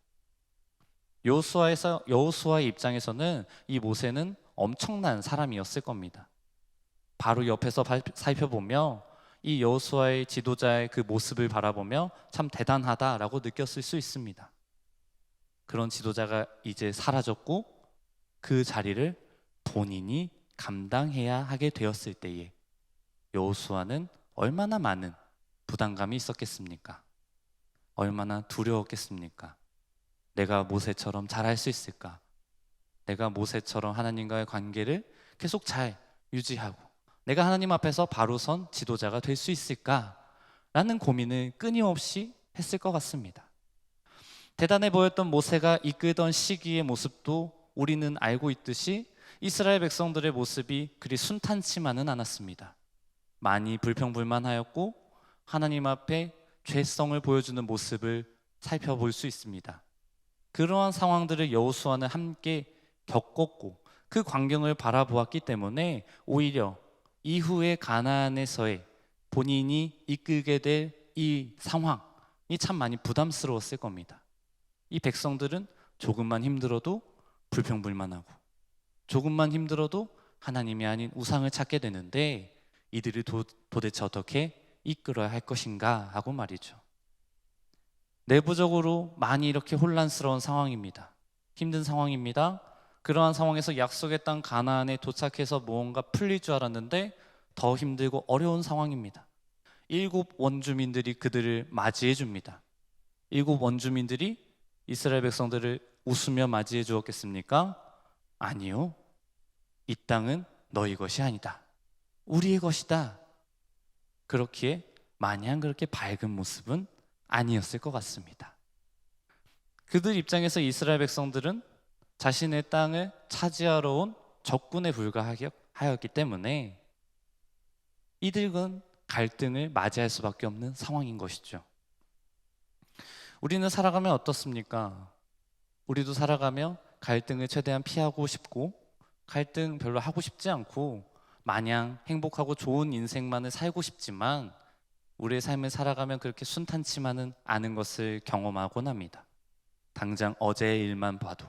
S3: 여호수아의 입장에서는 이 모세는 엄청난 사람이었을 겁니다. 바로 옆에서 살펴보며 이 여호수아의 지도자의 그 모습을 바라보며 참 대단하다라고 느꼈을 수 있습니다. 그런 지도자가 이제 사라졌고 그 자리를 본인이 감당해야 하게 되었을 때에 여호수아는 얼마나 많은 부담감이 있었겠습니까? 얼마나 두려웠겠습니까? 내가 모세처럼 잘할 수 있을까? 내가 모세처럼 하나님과의 관계를 계속 잘 유지하고 내가 하나님 앞에서 바로 선 지도자가 될 수 있을까? 라는 고민을 끊임없이 했을 것 같습니다. 대단해 보였던 모세가 이끌던 시기의 모습도 우리는 알고 있듯이 이스라엘 백성들의 모습이 그리 순탄치만은 않았습니다. 많이 불평불만하였고 하나님 앞에 죄성을 보여주는 모습을 살펴볼 수 있습니다. 그러한 상황들을 여호수아는 함께 겪었고 그 광경을 바라보았기 때문에 오히려 이후에 가나안에서의 본인이 이끌게 될 이 상황이 참 많이 부담스러웠을 겁니다. 이 백성들은 조금만 힘들어도 불평불만하고 조금만 힘들어도 하나님이 아닌 우상을 찾게 되는데 이들을 도대체 어떻게 이끌어야 할 것인가 하고 말이죠. 내부적으로 많이 이렇게 혼란스러운 상황입니다. 힘든 상황입니다. 그러한 상황에서 약속의 땅 가나안에 도착해서 무언가 풀릴 줄 알았는데 더 힘들고 어려운 상황입니다. 7 원주민들이 그들을 맞이해 줍니다. 7 원주민들이 이스라엘 백성들을 웃으며 맞이해 주었겠습니까? 아니요. 이 땅은 너희 것이 아니다. 우리의 것이다. 그렇기에 마냥 그렇게 밝은 모습은 아니었을 것 같습니다. 그들 입장에서 이스라엘 백성들은 자신의 땅을 차지하러 온 적군에 불과하였기 때문에 이들은 갈등을 맞이할 수밖에 없는 상황인 것이죠. 우리는 살아가면 어떻습니까? 우리도 살아가며 갈등을 최대한 피하고 싶고 갈등 별로 하고 싶지 않고 마냥 행복하고 좋은 인생만을 살고 싶지만 우리의 삶을 살아가면 그렇게 순탄치만은 않은 것을 경험하곤 합니다. 당장 어제의 일만 봐도,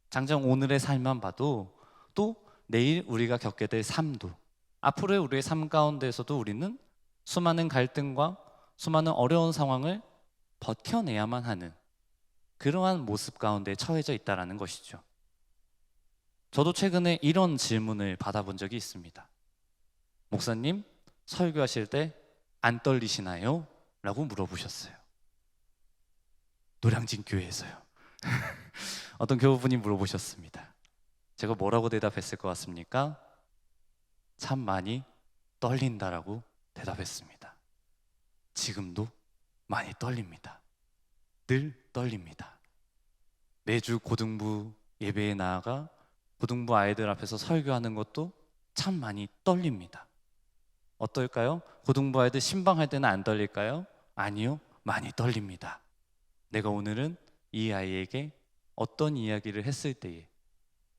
S3: 당장 오늘의 삶만 봐도, 또 내일 우리가 겪게 될 삶도, 앞으로의 우리의 삶 가운데에서도 우리는 수많은 갈등과 수많은 어려운 상황을 버텨내야만 하는 그러한 모습 가운데 처해져 있다는 것이죠. 저도 최근에 이런 질문을 받아본 적이 있습니다. 목사님, 설교하실 때 안 떨리시나요? 라고 물어보셨어요. 노량진 교회에서요. 어떤 교우분이 물어보셨습니다. 제가 뭐라고 대답했을 것 같습니까? 참 많이 떨린다라고 대답했습니다. 지금도 많이 떨립니다. 늘 떨립니다. 매주 고등부 예배에 나아가 고등부 아이들 앞에서 설교하는 것도 참 많이 떨립니다. 어떨까요? 고등부 아이들 신방할 때는 안 떨릴까요? 아니요, 많이 떨립니다. 내가 오늘은 이 아이에게 어떤 이야기를 했을 때에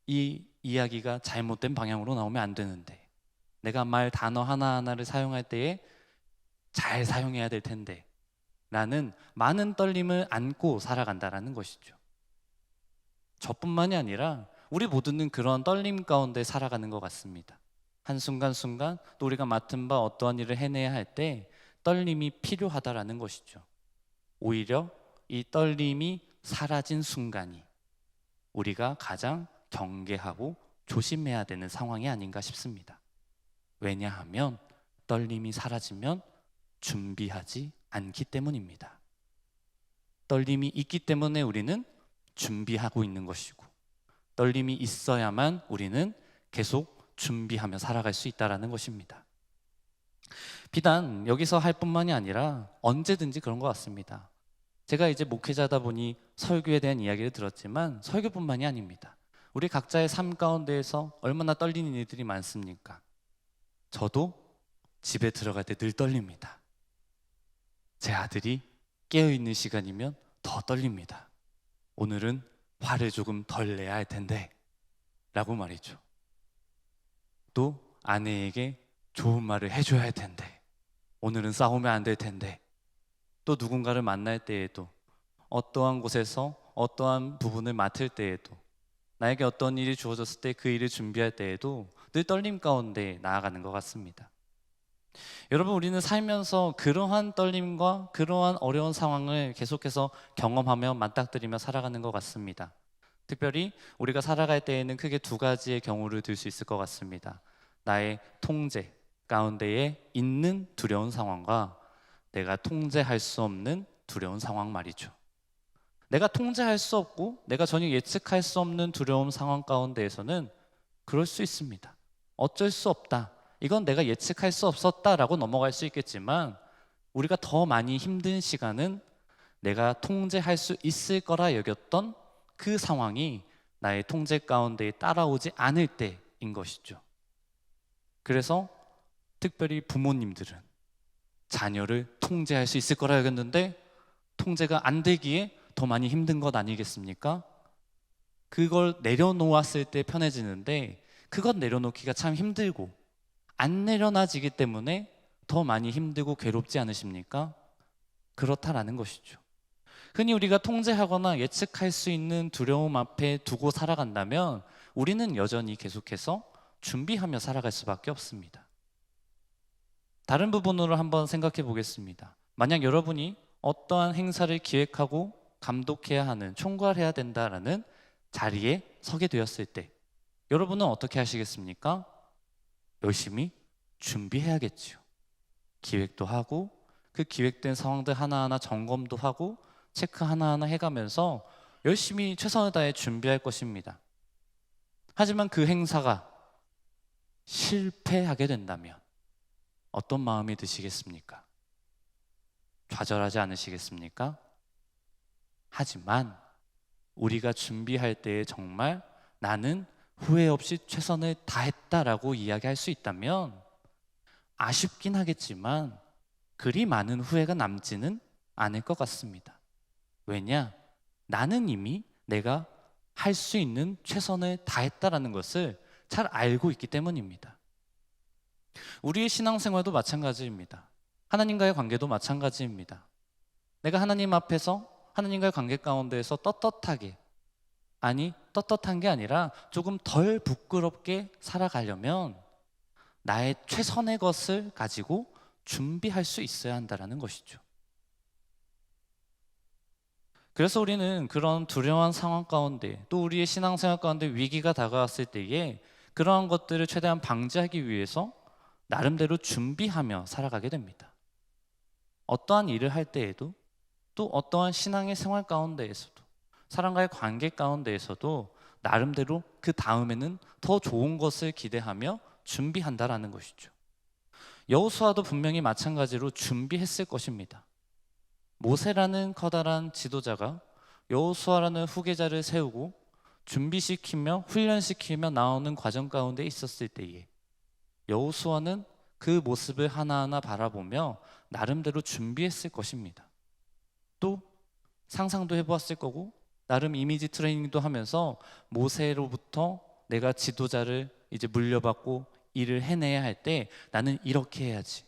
S3: 이 이야기가 잘못된 방향으로 나오면 안 되는데, 내가 말 단어 하나하나를 사용할 때에 잘 사용해야 될 텐데 라는 많은 떨림을 안고 살아간다는 것이죠. 저뿐만이 아니라 우리 모두는 그런 떨림 가운데 살아가는 것 같습니다. 한순간순간 또 우리가 맡은 바 어떠한 일을 해내야 할 때 떨림이 필요하다라는 것이죠. 오히려 이 떨림이 사라진 순간이 우리가 가장 경계하고 조심해야 되는 상황이 아닌가 싶습니다. 왜냐하면 떨림이 사라지면 준비하지 않기 때문입니다. 떨림이 있기 때문에 우리는 준비하고 있는 것이고, 떨림이 있어야만 우리는 계속 준비하며 살아갈 수 있다는 것입니다. 비단 여기서 할 뿐만이 아니라 언제든지 그런 것 같습니다. 제가 이제 목회자다 보니 설교에 대한 이야기를 들었지만 설교뿐만이 아닙니다. 우리 각자의 삶 가운데에서 얼마나 떨리는 일들이 많습니까? 저도 집에 들어갈 때 늘 떨립니다. 제 아들이 깨어있는 시간이면 더 떨립니다. 오늘은 화를 조금 덜 내야 할 텐데 라고 말이죠. 또 아내에게 좋은 말을 해줘야 할 텐데, 오늘은 싸우면 안 될 텐데, 또 누군가를 만날 때에도, 어떠한 곳에서 어떠한 부분을 맡을 때에도, 나에게 어떤 일이 주어졌을 때 그 일을 준비할 때에도 늘 떨림 가운데 나아가는 것 같습니다. 여러분, 우리는 살면서 그러한 떨림과 그러한 어려운 상황을 계속해서 경험하며 맞닥뜨리며 살아가는 것 같습니다. 특별히 우리가 살아갈 때에는 크게 두 가지의 경우를 들 수 있을 것 같습니다. 나의 통제 가운데에 있는 두려운 상황과 내가 통제할 수 없는 두려운 상황 말이죠. 내가 통제할 수 없고 내가 전혀 예측할 수 없는 두려운 상황 가운데에서는 그럴 수 있습니다. 어쩔 수 없다, 이건 내가 예측할 수 없었다라고 넘어갈 수 있겠지만, 우리가 더 많이 힘든 시간은 내가 통제할 수 있을 거라 여겼던 그 상황이 나의 통제 가운데 따라오지 않을 때인 것이죠. 그래서 특별히 부모님들은 자녀를 통제할 수 있을 거라 여겼는데 통제가 안 되기에 더 많이 힘든 것 아니겠습니까? 그걸 내려놓았을 때 편해지는데 그것 내려놓기가 참 힘들고 안 내려놔지기 때문에 더 많이 힘들고 괴롭지 않으십니까? 그렇다라는 것이죠. 흔히 우리가 통제하거나 예측할 수 있는 두려움 앞에 두고 살아간다면 우리는 여전히 계속해서 준비하며 살아갈 수밖에 없습니다. 다른 부분으로 한번 생각해 보겠습니다. 만약 여러분이 어떠한 행사를 기획하고 감독해야 하는, 총괄해야 된다라는 자리에 서게 되었을 때 여러분은 어떻게 하시겠습니까? 열심히 준비해야겠죠. 기획도 하고 그 기획된 상황들 하나하나 점검도 하고 체크 하나하나 해가면서 열심히 최선을 다해 준비할 것입니다. 하지만 그 행사가 실패하게 된다면 어떤 마음이 드시겠습니까? 좌절하지 않으시겠습니까? 하지만 우리가 준비할 때에 정말 나는 후회 없이 최선을 다했다라고 이야기할 수 있다면 아쉽긴 하겠지만 그리 많은 후회가 남지는 않을 것 같습니다. 왜냐? 나는 이미 내가 할 수 있는 최선을 다했다라는 것을 잘 알고 있기 때문입니다. 우리의 신앙생활도 마찬가지입니다. 하나님과의 관계도 마찬가지입니다. 내가 하나님 앞에서 하나님과의 관계 가운데에서 떳떳하게, 아니 떳떳한 게 아니라 조금 덜 부끄럽게 살아가려면 나의 최선의 것을 가지고 준비할 수 있어야 한다는 것이죠. 그래서 우리는 그런 두려운 상황 가운데, 또 우리의 신앙생활 가운데 위기가 다가왔을 때에 그러한 것들을 최대한 방지하기 위해서 나름대로 준비하며 살아가게 됩니다. 어떠한 일을 할 때에도, 또 어떠한 신앙의 생활 가운데에서도, 사람과의 관계 가운데에서도 나름대로 그 다음에는 더 좋은 것을 기대하며 준비한다라는 것이죠. 여호수아도 분명히 마찬가지로 준비했을 것입니다. 모세라는 커다란 지도자가 여호수아라는 후계자를 세우고 준비시키며 훈련시키며 나오는 과정 가운데 있었을 때에 여호수아는 그 모습을 하나하나 바라보며 나름대로 준비했을 것입니다. 또 상상도 해보았을 거고 나름 이미지 트레이닝도 하면서 모세로부터 내가 지도자를 이제 물려받고 일을 해내야 할 때 나는 이렇게 해야지,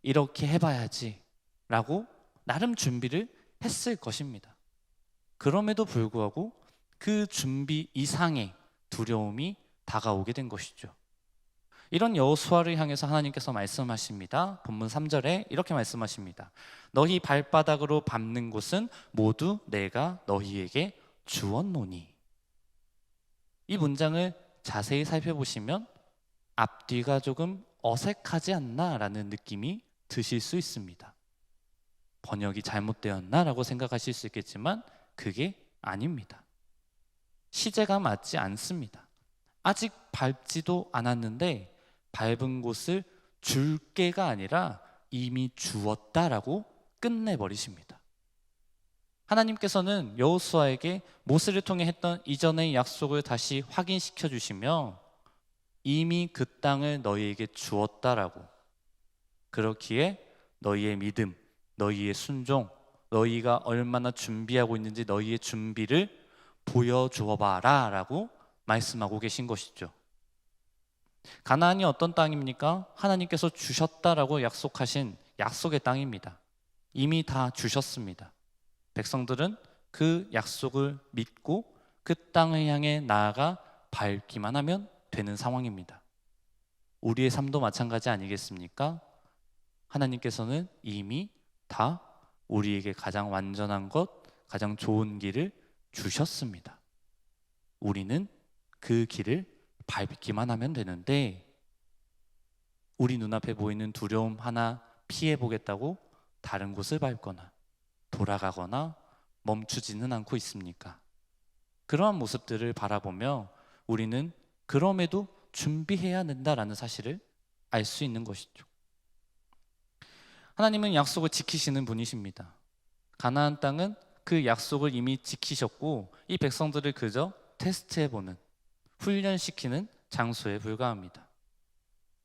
S3: 이렇게 해봐야지 라고 나름 준비를 했을 것입니다. 그럼에도 불구하고 그 준비 이상의 두려움이 다가오게 된 것이죠. 이런 여호수아를 향해서 하나님께서 말씀하십니다. 본문 3절에 이렇게 말씀하십니다. 너희 발바닥으로 밟는 곳은 모두 내가 너희에게 주었노니. 이 문장을 자세히 살펴보시면 앞뒤가 조금 어색하지 않나 라는 느낌이 드실 수 있습니다. 번역이 잘못되었나 라고 생각하실 수 있겠지만 그게 아닙니다. 시제가 맞지 않습니다. 아직 밟지도 않았는데 밟은 곳을 줄게가 아니라 이미 주었다라고 끝내버리십니다. 하나님께서는 여호수아에게 모세를 통해 했던 이전의 약속을 다시 확인시켜 주시며 이미 그 땅을 너희에게 주었다라고, 그렇기에 너희의 믿음, 너희의 순종, 너희가 얼마나 준비하고 있는지 너희의 준비를 보여주어 봐라 라고 말씀하고 계신 것이죠. 가나안이 어떤 땅입니까? 하나님께서 주셨다라고 약속하신 약속의 땅입니다. 이미 다 주셨습니다. 백성들은 그 약속을 믿고 그 땅을 향해 나아가 밟기만 하면 되는 상황입니다. 우리의 삶도 마찬가지 아니겠습니까? 하나님께서는 이미 다 우리에게 가장 완전한 것, 가장 좋은 길을 주셨습니다. 우리는 그 길을 밟기만 하면 되는데 우리 눈앞에 보이는 두려움 하나 피해보겠다고 다른 곳을 밟거나 돌아가거나 멈추지는 않고 있습니까? 그러한 모습들을 바라보며 우리는 그럼에도 준비해야 된다라는 사실을 알 수 있는 것이죠. 하나님은 약속을 지키시는 분이십니다. 가나안 땅은 그 약속을 이미 지키셨고 이 백성들을 그저 테스트해보는, 훈련시키는 장소에 불과합니다.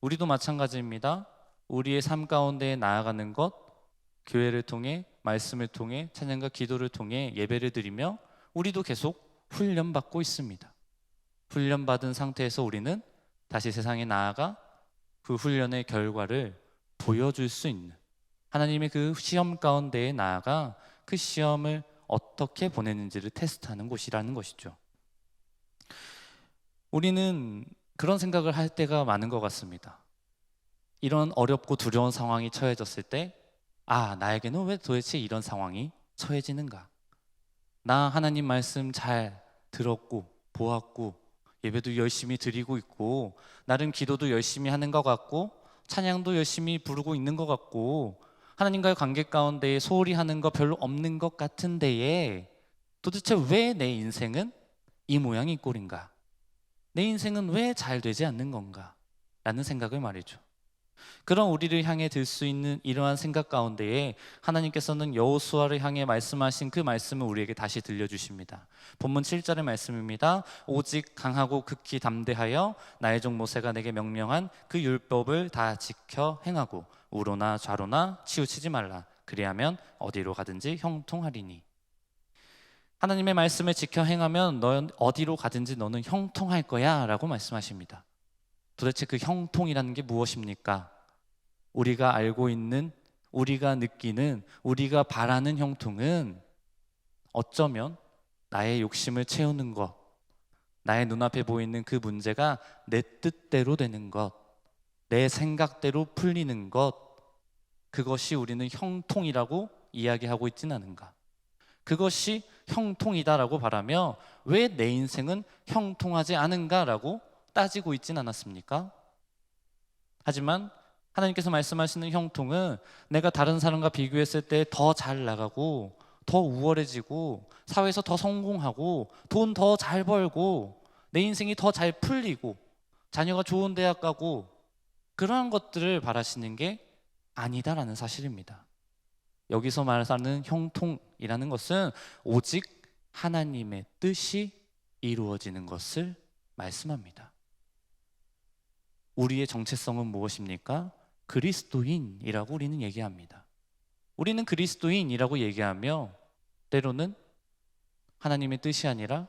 S3: 우리도 마찬가지입니다. 우리의 삶 가운데 나아가는 것, 교회를 통해, 말씀을 통해, 찬양과 기도를 통해 예배를 드리며 우리도 계속 훈련받고 있습니다. 훈련받은 상태에서 우리는 다시 세상에 나아가 그 훈련의 결과를 보여줄 수 있는, 하나님의 그 시험 가운데에 나아가 그 시험을 어떻게 보내는지를 테스트하는 곳이라는 것이죠. 우리는 그런 생각을 할 때가 많은 것 같습니다. 이런 어렵고 두려운 상황이 처해졌을 때 나에게는 왜 도대체 이런 상황이 처해지는가? 나 하나님 말씀 잘 들었고 보았고 예배도 열심히 드리고 있고 나름 기도도 열심히 하는 것 같고 찬양도 열심히 부르고 있는 것 같고 하나님과의 관계 가운데 소홀히 하는 거 별로 없는 것 같은데에 도대체 왜 내 인생은 이 모양이 꼴인가? 내 인생은 왜 잘 되지 않는 건가? 라는 생각을 말이죠. 그런 우리를 향해 들 수 있는 이러한 생각 가운데에 하나님께서는 여호수아를 향해 말씀하신 그 말씀을 우리에게 다시 들려주십니다. 본문 7절의 말씀입니다. 오직 강하고 극히 담대하여 나의 종 모세가 내게 명령한 그 율법을 다 지켜 행하고 우로나 좌로나 치우치지 말라. 그리하면 어디로 가든지 형통하리니. 하나님의 말씀을 지켜 행하면 너 어디로 가든지 너는 형통할 거야 라고 말씀하십니다. 도대체 그 형통이라는 게 무엇입니까? 우리가 알고 있는, 우리가 느끼는, 우리가 바라는 형통은 어쩌면 나의 욕심을 채우는 것, 나의 눈앞에 보이는 그 문제가 내 뜻대로 되는 것, 내 생각대로 풀리는 것, 그것이 우리는 형통이라고 이야기하고 있진 않은가? 그것이 형통이다라고 바라며 왜 내 인생은 형통하지 않은가라고 따지고 있진 않았습니까? 하지만 하나님께서 말씀하시는 형통은 내가 다른 사람과 비교했을 때 더 잘 나가고 더 우월해지고 사회에서 더 성공하고 돈 더 잘 벌고 내 인생이 더 잘 풀리고 자녀가 좋은 대학 가고 그러한 것들을 바라시는 게 아니다라는 사실입니다. 여기서 말하는 형통이라는 것은 오직 하나님의 뜻이 이루어지는 것을 말씀합니다. 우리의 정체성은 무엇입니까? 그리스도인이라고 우리는 얘기합니다. 우리는 그리스도인이라고 얘기하며 때로는 하나님의 뜻이 아니라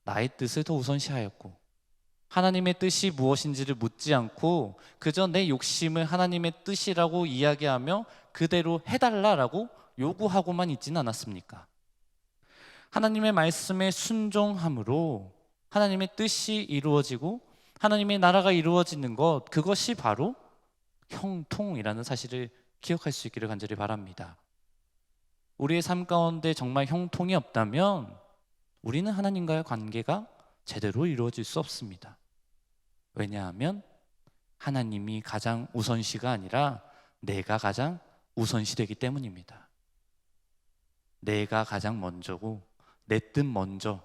S3: 나의 뜻을 더 우선시하였고 하나님의 뜻이 무엇인지를 묻지 않고 그저 내 욕심을 하나님의 뜻이라고 이야기하며 그대로 해달라라고 요구하고만 있지는 않았습니까? 하나님의 말씀에 순종함으로 하나님의 뜻이 이루어지고 하나님의 나라가 이루어지는 것, 그것이 바로 형통이라는 사실을 기억할 수 있기를 간절히 바랍니다. 우리의 삶 가운데 정말 형통이 없다면 우리는 하나님과의 관계가 제대로 이루어질 수 없습니다. 왜냐하면 하나님이 가장 우선시가 아니라 내가 가장 우선시되기 때문입니다. 내가 가장 먼저고 내 뜻 먼저,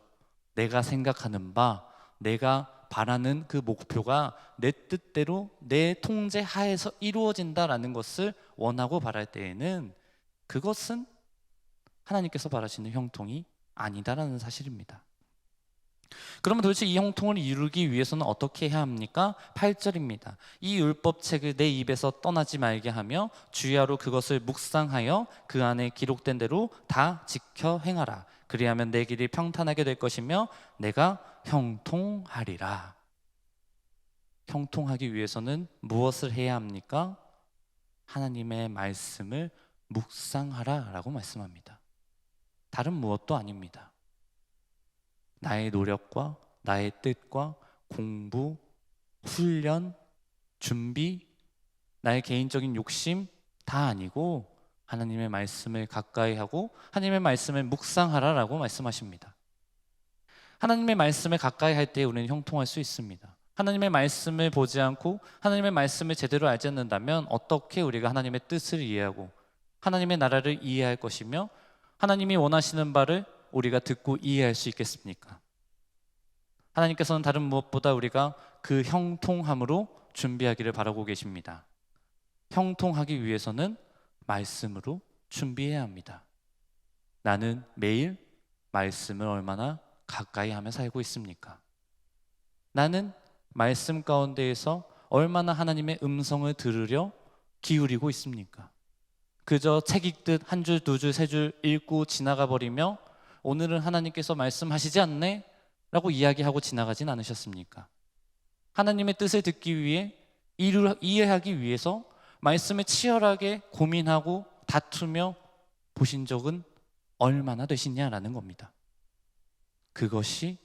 S3: 내가 생각하는 바, 내가 바라는 그 목표가 내 뜻대로 내 통제 하에서 이루어진다라는 것을 원하고 바랄 때에는 그것은 하나님께서 바라시는 형통이 아니다라는 사실입니다. 그러면 도대체 이 형통을 이루기 위해서는 어떻게 해야 합니까? 8절입니다. 이 율법책을 내 입에서 떠나지 말게 하며 주야로 그것을 묵상하여 그 안에 기록된 대로 다 지켜 행하라. 그리하면 내 길이 평탄하게 될 것이며 내가 형통하리라. 형통하기 위해서는 무엇을 해야 합니까? 하나님의 말씀을 묵상하라 라고 말씀합니다. 다른 무엇도 아닙니다. 나의 노력과 나의 뜻과 공부, 훈련, 준비, 나의 개인적인 욕심 다 아니고 하나님의 말씀을 가까이 하고 하나님의 말씀을 묵상하라라고 말씀하십니다. 하나님의 말씀을 가까이 할 때 우리는 형통할 수 있습니다. 하나님의 말씀을 보지 않고 하나님의 말씀을 제대로 알지 않는다면 어떻게 우리가 하나님의 뜻을 이해하고 하나님의 나라를 이해할 것이며 하나님이 원하시는 바를 우리가 듣고 이해할 수 있겠습니까? 하나님께서는 다른 무엇보다 우리가 그 형통함으로 준비하기를 바라고 계십니다. 형통하기 위해서는 말씀으로 준비해야 합니다. 나는 매일 말씀을 얼마나 가까이 하며 살고 있습니까? 나는 말씀 가운데에서 얼마나 하나님의 음성을 들으려 기울이고 있습니까? 그저 책 읽듯 한 줄, 두 줄, 세 줄 읽고 지나가 버리며 오늘은 하나님께서 말씀하시지 않네? 라고 이야기하고 지나가진 않으셨습니까? 하나님의 뜻을 듣기 위해 이해하기 위해서 말씀을 치열하게 고민하고 다투며 보신 적은 얼마나 되시냐라는 겁니다. 그것이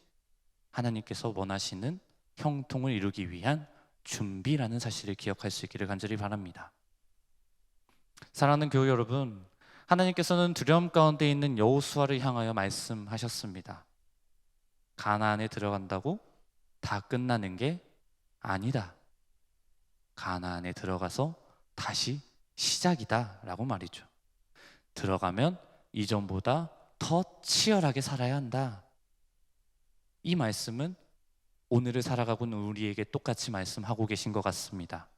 S3: 하나님께서 원하시는 형통을 이루기 위한 준비라는 사실을 기억할 수 있기를 간절히 바랍니다. 사랑하는 교회 여러분, 하나님께서는 두려움 가운데 있는 여호수아를 향하여 말씀하셨습니다. 가나안에 들어간다고 다 끝나는 게 아니다. 가나안에 들어가서 다시 시작이다 라고 말이죠. 들어가면 이전보다 더 치열하게 살아야 한다. 이 말씀은 오늘을 살아가고 있는 우리에게 똑같이 말씀하고 계신 것 같습니다.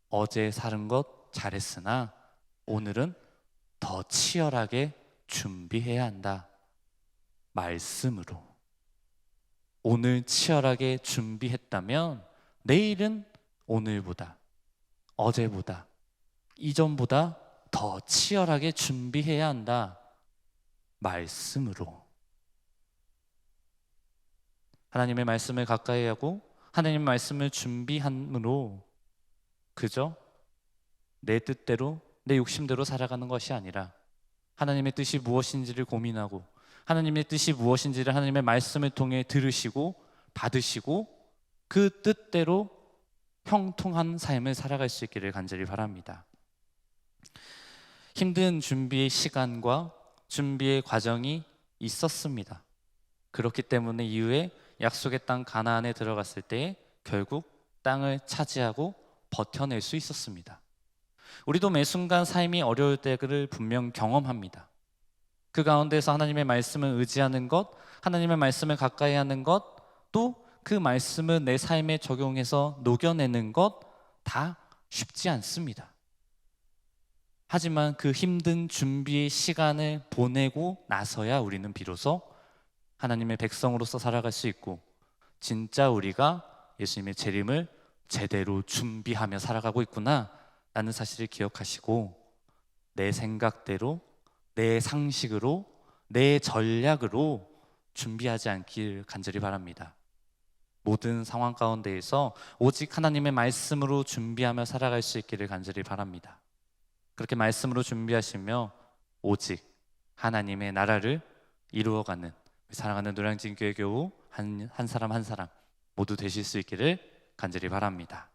S3: 어제 사는 것 잘했으나 오늘은 더 치열하게 준비해야 한다. 말씀으로. 오늘 치열하게 준비했다면 내일은 오늘보다, 어제보다, 이전보다 더 치열하게 준비해야 한다. 말씀으로. 하나님의 말씀을 가까이 하고 하나님의 말씀을 준비함으로 그저 내 뜻대로, 내 욕심대로 살아가는 것이 아니라 하나님의 뜻이 무엇인지를 고민하고 하나님의 뜻이 무엇인지를 하나님의 말씀을 통해 들으시고 받으시고 그 뜻대로 형통한 삶을 살아갈 수 있기를 간절히 바랍니다. 힘든 준비의 시간과 준비의 과정이 있었습니다. 그렇기 때문에 이후에 약속의 땅 가나안에 들어갔을 때 결국 땅을 차지하고 버텨낼 수 있었습니다. 우리도 매 순간 삶이 어려울 때를 분명 경험합니다. 그 가운데서 하나님의 말씀을 의지하는 것, 하나님의 말씀을 가까이 하는 것, 또 그 말씀을 내 삶에 적용해서 녹여내는 것 다 쉽지 않습니다. 하지만 그 힘든 준비의 시간을 보내고 나서야 우리는 비로소 하나님의 백성으로서 살아갈 수 있고 진짜 우리가 예수님의 재림을 제대로 준비하며 살아가고 있구나 라는 사실을 기억하시고 내 생각대로, 내 상식으로, 내 전략으로 준비하지 않길 간절히 바랍니다. 모든 상황 가운데에서 오직 하나님의 말씀으로 준비하며 살아갈 수 있기를 간절히 바랍니다. 그렇게 말씀으로 준비하시며 오직 하나님의 나라를 이루어가는 사랑하는 노량진 교회 교우 한 사람 한 사람 모두 되실 수 있기를 간절히 바랍니다.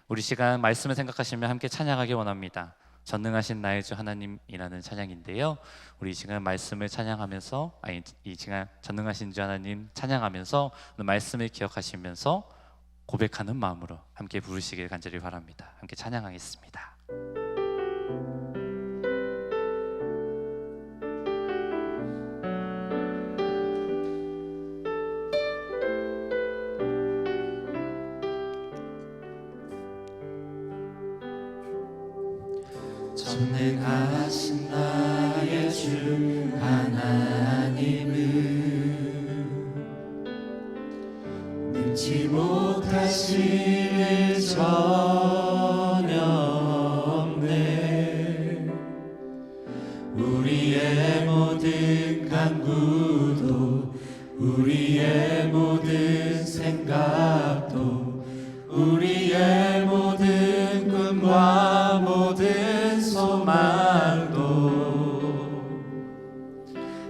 S3: 우리 시간 말씀을 생각하시며 함께 찬양하기 원합니다. 전능하신 나의 주 하나님이라는 찬양인데요, 우리 이 시간 말씀을 찬양하면서 이 시간 전능하신 주 하나님 찬양하면서 말씀을 기억하시면서 고백하는 마음으로 함께 부르시길 간절히 바랍니다. 함께 찬양하겠습니다.
S4: 전능하신 나의 주 하나님은 능치 못하실 일 전혀 없네. 우리의 모든 간구도 우리의 모든 생각도 우리의 모든 꿈과 모든 소망도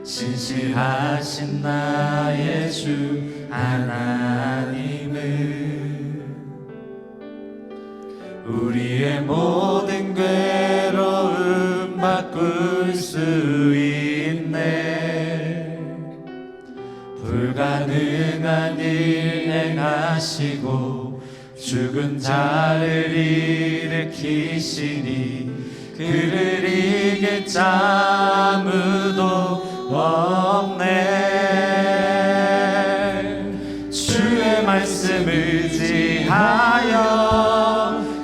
S4: 신실하신 나의 주 하나님은 우리의 모든 괴로움 바꿀 수 있네. 불가능한 일 행하시고 죽은 자를 일으키시니 그를 이길 자 아무도 없네. 주의 말씀 의지하여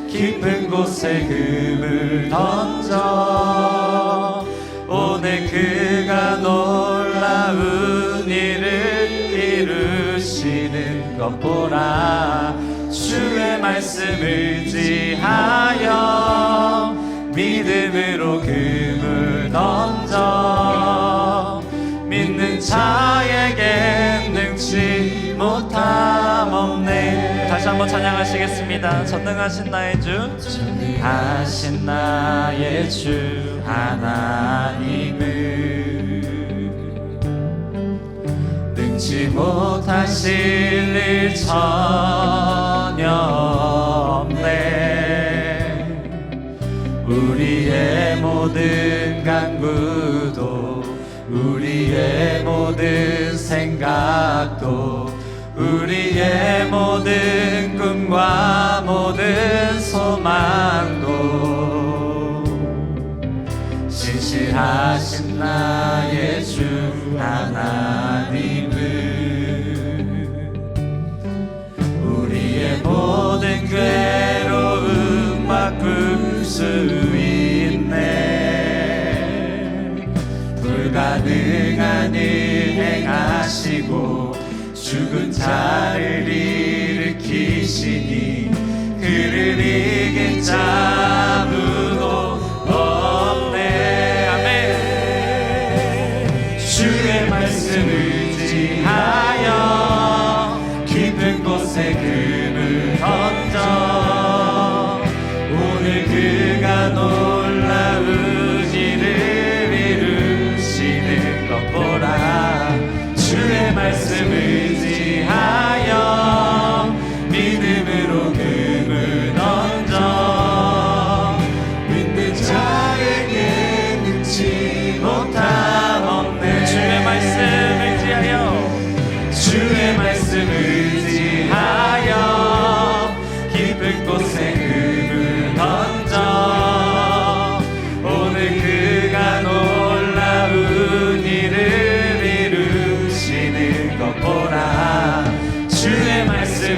S4: 깊은 곳에 금을 던져 오늘 그가 놀라운 일을 이루시는 것 보라. 주의 말씀 의지하여 믿음으로 금을 던져 믿는 자에게 능치 못함 없네.
S3: 다시 한번 찬양하시겠습니다. 전능하신 나의 주,
S4: 전능하신 나의 주 하나님은 능치 못하실 일 전혀 없네. 우리의 모든 간구도 우리의 모든 생각도 우리의 모든 꿈과 모든 소망도 신실하신 나의 주 하나님은 괴로움 바꿀 수 있네. 불가능한 일 행하시고 죽은 자를 일으키시니 그를 이길 자 아무도 없네. 아멘. 주의 말씀 의지하여 깊은 곳에 금을 던져 오늘 그가 놀라운 일을 이루시는 것 보라. 주의 말씀 의지하여 믿음으로 금을 던져 믿는 자에게 능치 못함 없네. 주의 말씀 의지하여 주의 말씀 의지하여 깊은 곳에 금을 던져 오늘 그가 놀라운 일을 이루시는 것 보라. 주의 말씀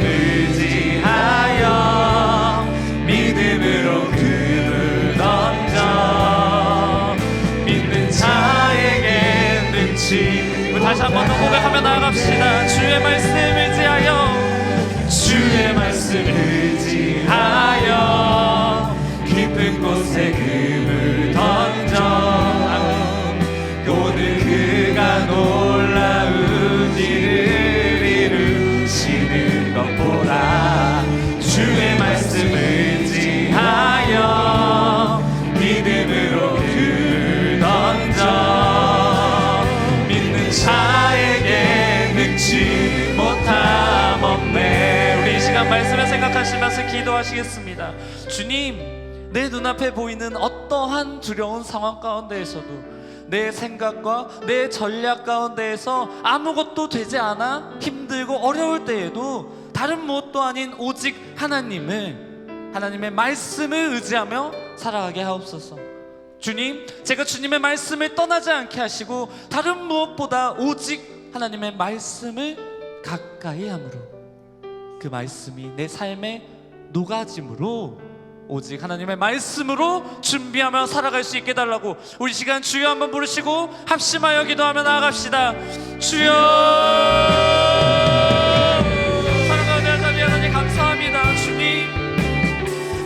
S4: 의지하여 믿음으로 금을 던져 믿는 자에게 능치. 다시 한 번 더 고백하며 나아갑시다. 주의 말씀 의지하여 주의 말씀 의지하여 깊은 곳에 금을 던져 오늘 그가 놀라운 일을 이루시는 것 보라. 주의 말씀 의지하여 믿음으로 금을 던져 믿는 자에게 능치 못함 없네. 우리 이 시간 말씀을 생각하시면서 기도하시겠습니다. 주님, 내 눈앞에 보이는 어떠한 두려운 상황 가운데에서도 내 생각과 내 전략 가운데에서 아무것도 되지 않아 힘들고 어려울 때에도 다른 무엇도 아닌 오직 하나님의 말씀을 의지하며 살아가게 하옵소서. 주님, 제가 주님의 말씀을 떠나지 않게 하시고 다른 무엇보다 오직 하나님의 말씀을 가까이 함으로 그 말씀이 내 삶에 녹아짐으로 오직 하나님의 말씀으로 준비하며 살아갈 수 있게 달라고 우리 시간 주여 한번 부르시고 합심하여 기도하며 나아갑시다. 주여, 사랑하는 하나님, 하나님 감사합니다. 주님,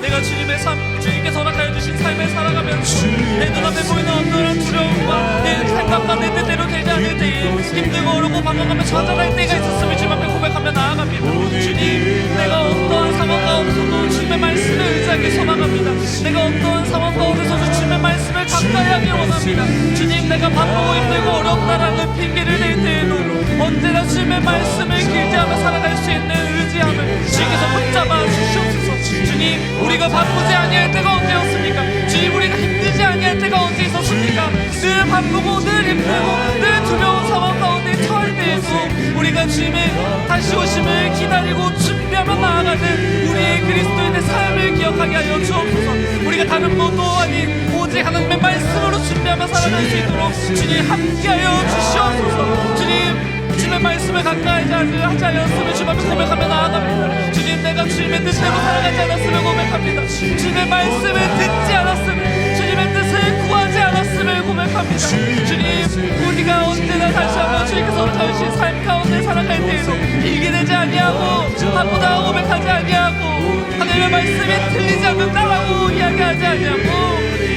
S4: 내가 주님의 주님께서 허락하여 주신 삶을 살아가면서 내 눈앞에 보이는 어떠한 두려움과 내 생각과 내 뜻대로 되지 않을 때에 힘들고 어렵고 방황하며 좌절할 때가 있었음을 주님 앞에 고백하며 나아갑니다. 주님, 내가 어떠한 상황 가운데서도 주님의 말씀을 의지하게 소망합니다. 내가 어떠한 상황 가운데서도 주님의 말씀을 가까이 하기 원합니다. 주님, 내가 바쁘고 힘들고 어렵다라는 핑계를 댈 때에도 언제나 주님의 말씀을 길지하며 살아갈 수 있는 의지함을 주님께서 붙잡아 주시옵소서. 주님, 우리가 바쁘지 아니할 때가 언제였습니까? 주님, 우리가 힘들지 아니할 때가 언제 있었습니까? 늘 바쁘고 늘 힘들고 늘 두려운 상황 가운데 처할 때에도 우리가 주님의 다시 오심을 기다리고 준비하며 나아가는 우리의 그리스도인의 삶을 기억하게 하여 주옵소서. 우리가 다른 무엇도 아닌 오직 하나님의 말씀으로 준비하며 살아갈 수 있도록 주님 함께하여 주시옵소서. 주님, 주님의 말씀을 가까이 하지 않았으면 주님 앞에 고백하며 나아갑니다. 주님, 내가 주님의 뜻대로 살아가지 않았으면 고백합니다. 주님의 말씀을 듣지 않았으면 주님의 뜻을 구하지 않았음을 고백합니다. 주님, 우리가 언제나 다시 한번 주님께서 전신 삶 가운데 살아갈 때에도 이기되지 아니하고 바쁘다 고백하지 아니하고 하나님의 말씀이 틀리지 않는다라고 이야기하지 아니하고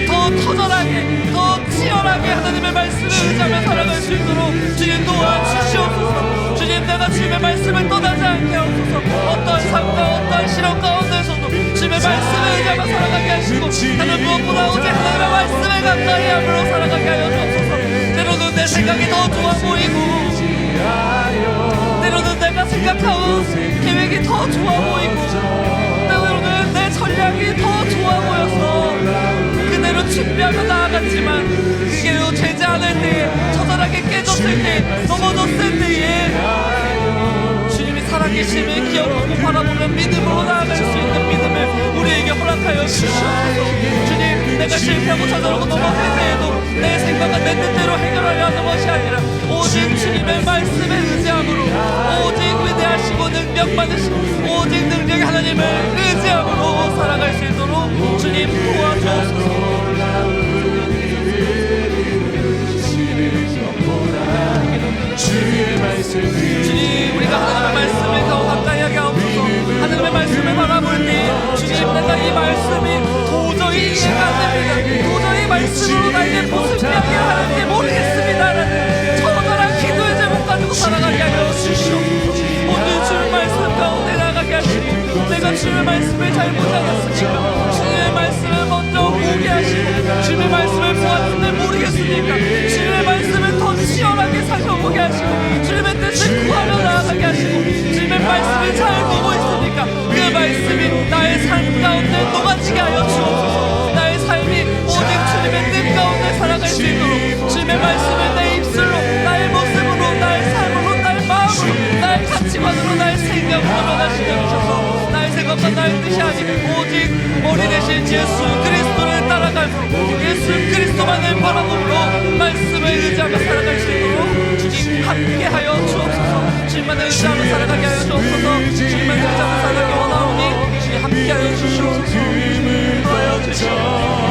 S4: 더 터전하게 더 치열하게 하나님의 말씀을 의지하며 살아갈 수 있도록 주님 도와주시옵소서. 주님, 내가 주님의 말씀을 떠나지 않게 하옵소서. 어떠한 삶과 어떠한 시련 가운데서도 주님의 말씀을 의지하며 살아가게 하시고 다른 무엇보다 오직 하나님의 말씀을 가까이 함으로 살아가게 하여 주옵소서. 때로는 내 생각이 더 좋아 보이고 때로는 내가 생각하고 계획이 더 좋아 보이고 때로는 내 전략이 더 좋아 보여서 그대로 준비하며 나아갔지만 그게로 되지 않을 때에 처절하게 깨졌을 때 넘어졌을 때에 주님이 살아계심을 기억하고 바라보며 믿음으로 나아갈 수 있는 믿음을 우리에게 허락하여 주시옵소서. 주님, 내가 실패하고 좌절하고 넘어질 때에도 내 생각과 내 뜻대로 해결하려 하는 것이 아니라 오직 주님의 말씀에 의지함으로 오직 위대하시고 능력 받으시고 오직 능력의 하나님을 의지 의지함으로 살아갈 수 있도록 주님 도와주옵소서.
S1: 주의 말씀이
S4: 주님, 우리가 하나님의 말씀을 더 가까이 하게 하옵소서. 하나님의 말씀을 바라볼 때 주님, 내가 이 말씀이 도저히 이해가 안 됩니다. 도저히 이 말씀으로 나에게 무슨 이야기를 하는지 모르겠습니다 라는 처절한 기도의 제목 가지고 살아가게 하여 주시옵소서. 오늘 주의 말씀 가운데 나가게 하시고, 내가 주의 말씀을 잘 못하겠습니까? 주의 말씀을 먼저 보게 하시고, 주의 말씀을 보았는데 모르겠습니까? 주의 말씀을 더 치열하게 살펴보게 하시고, 주님의 뜻을 구하며 나아가게 하시고, 주님의 말씀을 잘 보고 있으니까 그 말씀이 나의 삶 가운데 녹아지게 하여 주옵소서. 나의 삶이 오직 주님의 뜻 가운데 살아갈 수 있도록 주님의 말씀을 내 입술로, 나의 모습으로, 나의 삶으로, 나의 마음으로, 나의 가치관으로, 나의 생각으로 변화시켜 주셔서 나의 생각과 나의 뜻이 아니고 오직 머리 대신 예수 그리스도를 따라가고 예수 그리스도만을 바라보므로 말씀을 의지하며 살아갈 수 있도록 주님 함께하여 주옵소서. 주님만을 의지하며 살아가게 하여 주옵소서. 주님만을 의지하며 살아가기 원하오니 주님 함께하여 주시옵소서. 하여 주시옵소서.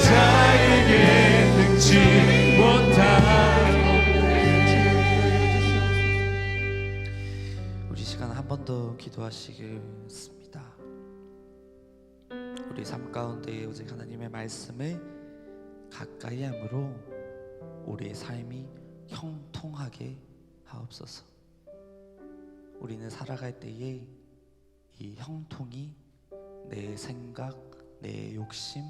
S1: 자에게 능치 못한
S5: 우리 시간 한 번 더 기도하시겠습니다. 우리 삶 가운데 오직 하나님의 말씀을 가까이 함으로 우리의 삶이 형통하게 하옵소서. 우리는 살아갈 때에 이 형통이 내 생각, 내 욕심,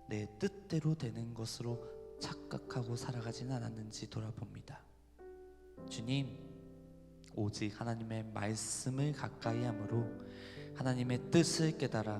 S5: 내 뜻대로 되는 것으로 착각하고 살아가진 않았는지 돌아봅니다. 주님, 오직 하나님의 말씀을 가까이 함으로 하나님의 뜻을 깨달아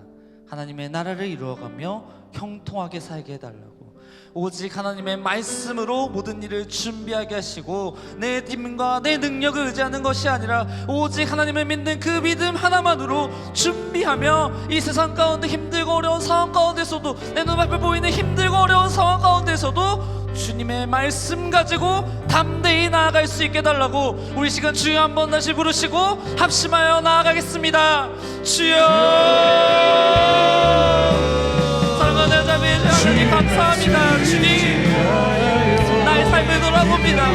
S5: 하나님의 나라를 이루어가며 형통하게 살게 해달라고, 오직 하나님의 말씀으로 모든 일을 준비하게 하시고 내 힘과 내 능력을 의지하는 것이 아니라 오직 하나님을 믿는 그 믿음 하나만으로 준비하며 이 세상 가운데 힘들고 어려운 상황 가운데서도, 내 눈앞에 보이는 힘들고 어려운 상황 가운데서도 주님의 말씀 가지고 담대히 나아갈 수 있게 해달라고 우리 시간 주여 한번 다시 부르시고 합심하여 나아가겠습니다. 주여, 사랑하는 자매의 하나님 감사합니다. 주님, 나의 삶을 돌아봅니다.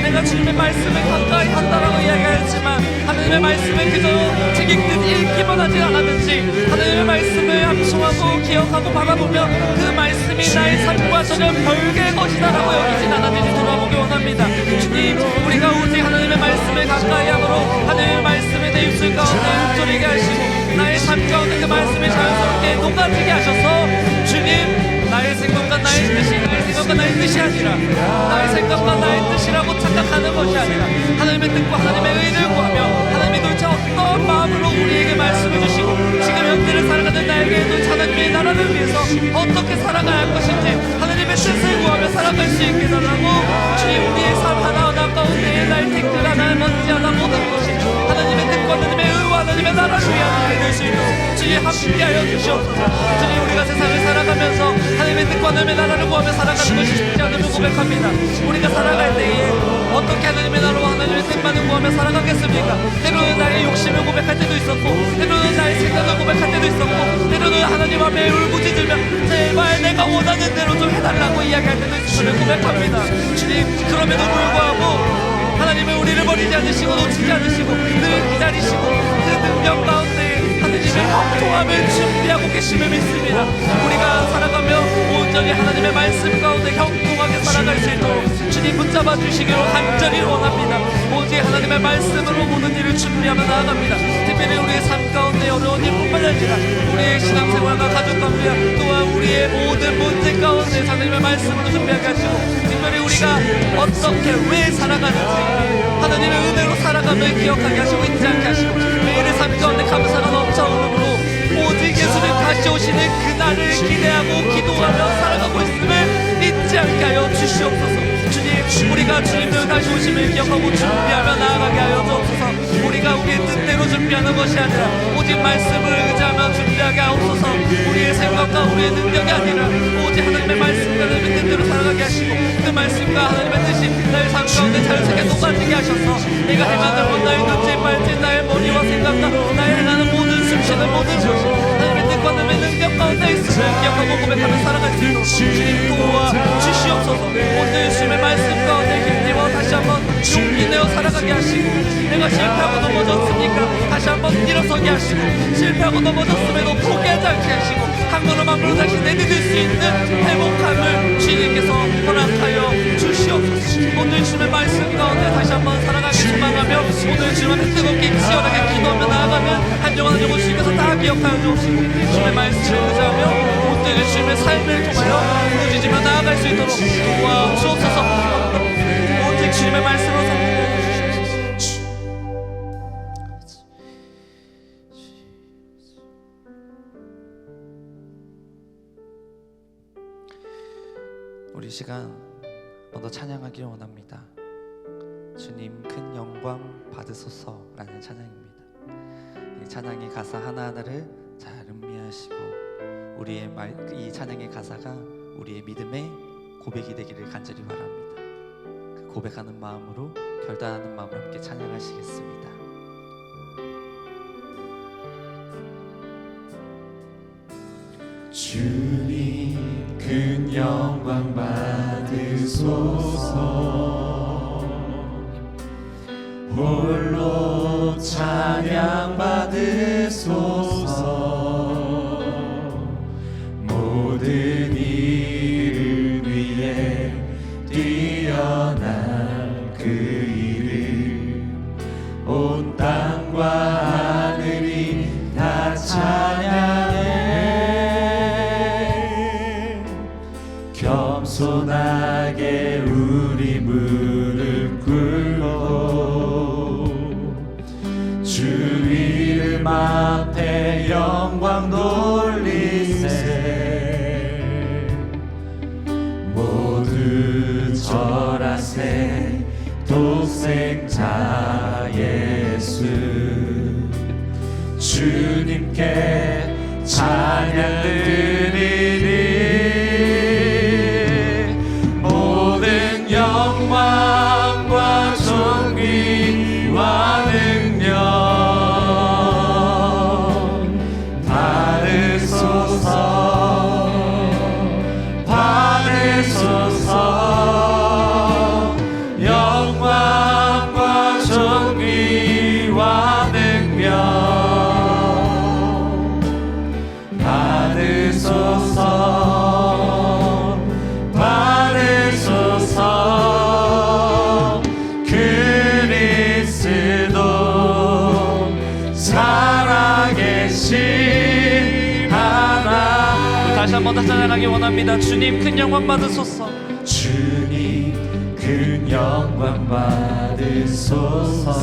S5: 내가 주님의 말씀을 가까이 한다라고 이야기하였지만 하나님의 말씀을 그저 책 읽듯 읽기만 하지 않았는지 하나님의 말씀을 암송하고 기억하고 바라보며 그 말씀이 나의 삶과 전혀 별개의 것이다라고 여기진 않았는지 돌아보기 원합니다. 주님, 우리가 오직 하나님의 말씀을 가까이 함으로 하나님의 말씀을 내 입술 가운데 읊조리게 하시고 나의 삶 가운데 그 말씀을 자연스럽게 녹아지게 하셔서 주님, 나의 생각과 나의 뜻이 나의 생각과 나의 뜻이 아니라 나의 생각과 나의 뜻이라고 착각하는 것이 아니라 하나님의 뜻과 하나님의 의를 구하며 하나님이 도대체 어떤 마음으로 우리에게 말씀해 주시고 지금 현대를 살아가는 나에게도 하나님의 나라를 위해서 어떻게 살아가야 할 것인지 하나님의 뜻을 구하며 살아갈 수 있게 해달라고, 주님, 우리의 삶 하나하나 가운데 나의 댓글 하나 먼지 하나 모든 것이 하나님의 뜻과 하나님의 의와 하나님의 나라를 위한 일이 될 수 있도록 주님 함께하여 주시옵소서. 주님, 우리가 세상을 살아가면서 하나님의 뜻과 하나님의 나라를 구하며 살아가는 것이 쉽지 않음을 고백합니다. 우리가 살아갈 때에 어떻게 하나님의 나라와 하나님의 뜻만을 구하며 살아가겠습니까? 때로는 나의 욕심을 고백할 때도 있었고 때로는 나의 생각을 고백할 때도 있었고 때로는 하나님 앞에 울부짖으며 제발 내가 원하는 대로 좀 해달라고 이야기할 때도 있음을 고백합니다. 주님, 그럼에도 불구하고 하나님은 우리를 버리지 않으시고 놓치지 않으시고 늘 기다리시고 그 능력 가운데 하나님의 형통함을 준비하고 계심을 믿습니다. 우리가 살아가며 온전히 하나님의 말씀 가운데 형통하게 살아갈 수 있도록 주님 붙잡아 주시기로 간절히 원합니다. 오직 하나님의 말씀으로 모든 일을 준비하며 나아갑니다. 특별히 우리의 삶 가운데 어려운 일뿐만 아니라 우리의 신앙생활과 가족 관계 또한 우리의 모든 문제 가운데 하나님의 말씀으로 준비하게 하시고 특별히 우리가 어떻게 왜 살아가는지 하나님의 은혜로 살아가며 기억하게 하시고 잊지 않게 하시고 매일의 삶 가운데 감사가 넘쳐오므로 오직 예수님 다시 오시는 그날을 기대하고 기도하며 살아가고 있음을 잊지 않게 하여 주시옵소서. 주님, 우리가 주님을 다시 오심을 기억하고 준비하며 나아가게 하여 주옵소서. 우리가 우리의 뜻대로 준비하는 것이 아니라 오직 말씀을 의지하며 준비하게 하옵소서. 우리의 생각과 우리의 능력이 아니라 오직 하나님의 말씀과 하나님의 뜻대로 살아가게 하시고 그 말씀과 하나님의 뜻이 나의 삶 가운데 자연스럽게 녹아지게 하셔서 내가 행하는 것, 나의 눈치, 발짓, 나의 머리와 생각과 나의 행하는 모든
S4: 주시는 모든 것이 하나님의 뜻과 하나님의 능력 가운데 있음을 기억하고 고백하며 살아갈 수 있도록 주님 도와 주시옵소서. 오늘 주님의 말씀 가운데 힘입어 다시 한번 용기 내어 살아가게 하시고, 내가 실패하고 넘어졌으니까 다시 한번 일어서게 하시고, 실패하고 넘어졌음에도 포기하지 않게 하시고, 한 걸음 한 걸음 다시 내딛을 수 있는 회복함을 주님께서 허락하여 주시옵소서. 오늘 주님의 말씀 가운데 다시 한번 살아가기 소망하며, 오늘 주님의 뜨겁게 치열하게 기도하며 나아가면 한 영혼 한 영혼 주님께서 다 기억하여 주옵시고, 주님의 말씀을 의지하며 오늘 주님의 삶을 통하여 부르짖으며 나아갈 수 있도록 도와주옵소서. 오직 주님의 말씀으로 살게 주시옵소서.
S3: 우리 시간 먼저 찬양하기를 원합니다. 주님 큰 영광 받으소서라는 찬양입니다. 이 찬양의 가사 하나하나를 잘 음미하시고 우리의 이 찬양의 가사가 우리의 믿음의 고백이 되기를 간절히 바랍니다. 그 고백하는 마음으로, 결단하는 마음으로 함께 찬양하시겠습니다.
S1: 주님 큰 영광 받으소서. 홀로 찬양 받으소서. 모든 일을 위해 뛰어난 그 이름, 온 땅과 하늘이 다 찬양해. 겸손하게 우리 무릎 꿇고 주 이름 앞에 영광 돌리세. 모두 절하세. 독생자 예수 주님께 찬양 드리리. 모든 영광과 존귀와 능력 받으소서. 받으소서. 영광과 존귀와 능력 받으소서. 받으소서. 그리스도 살아계신 하나님.
S4: 다시 한번 더 찬양하기 원합니다. 주님 큰 영광 받으소서.
S1: 주님 큰 영광 받으소서.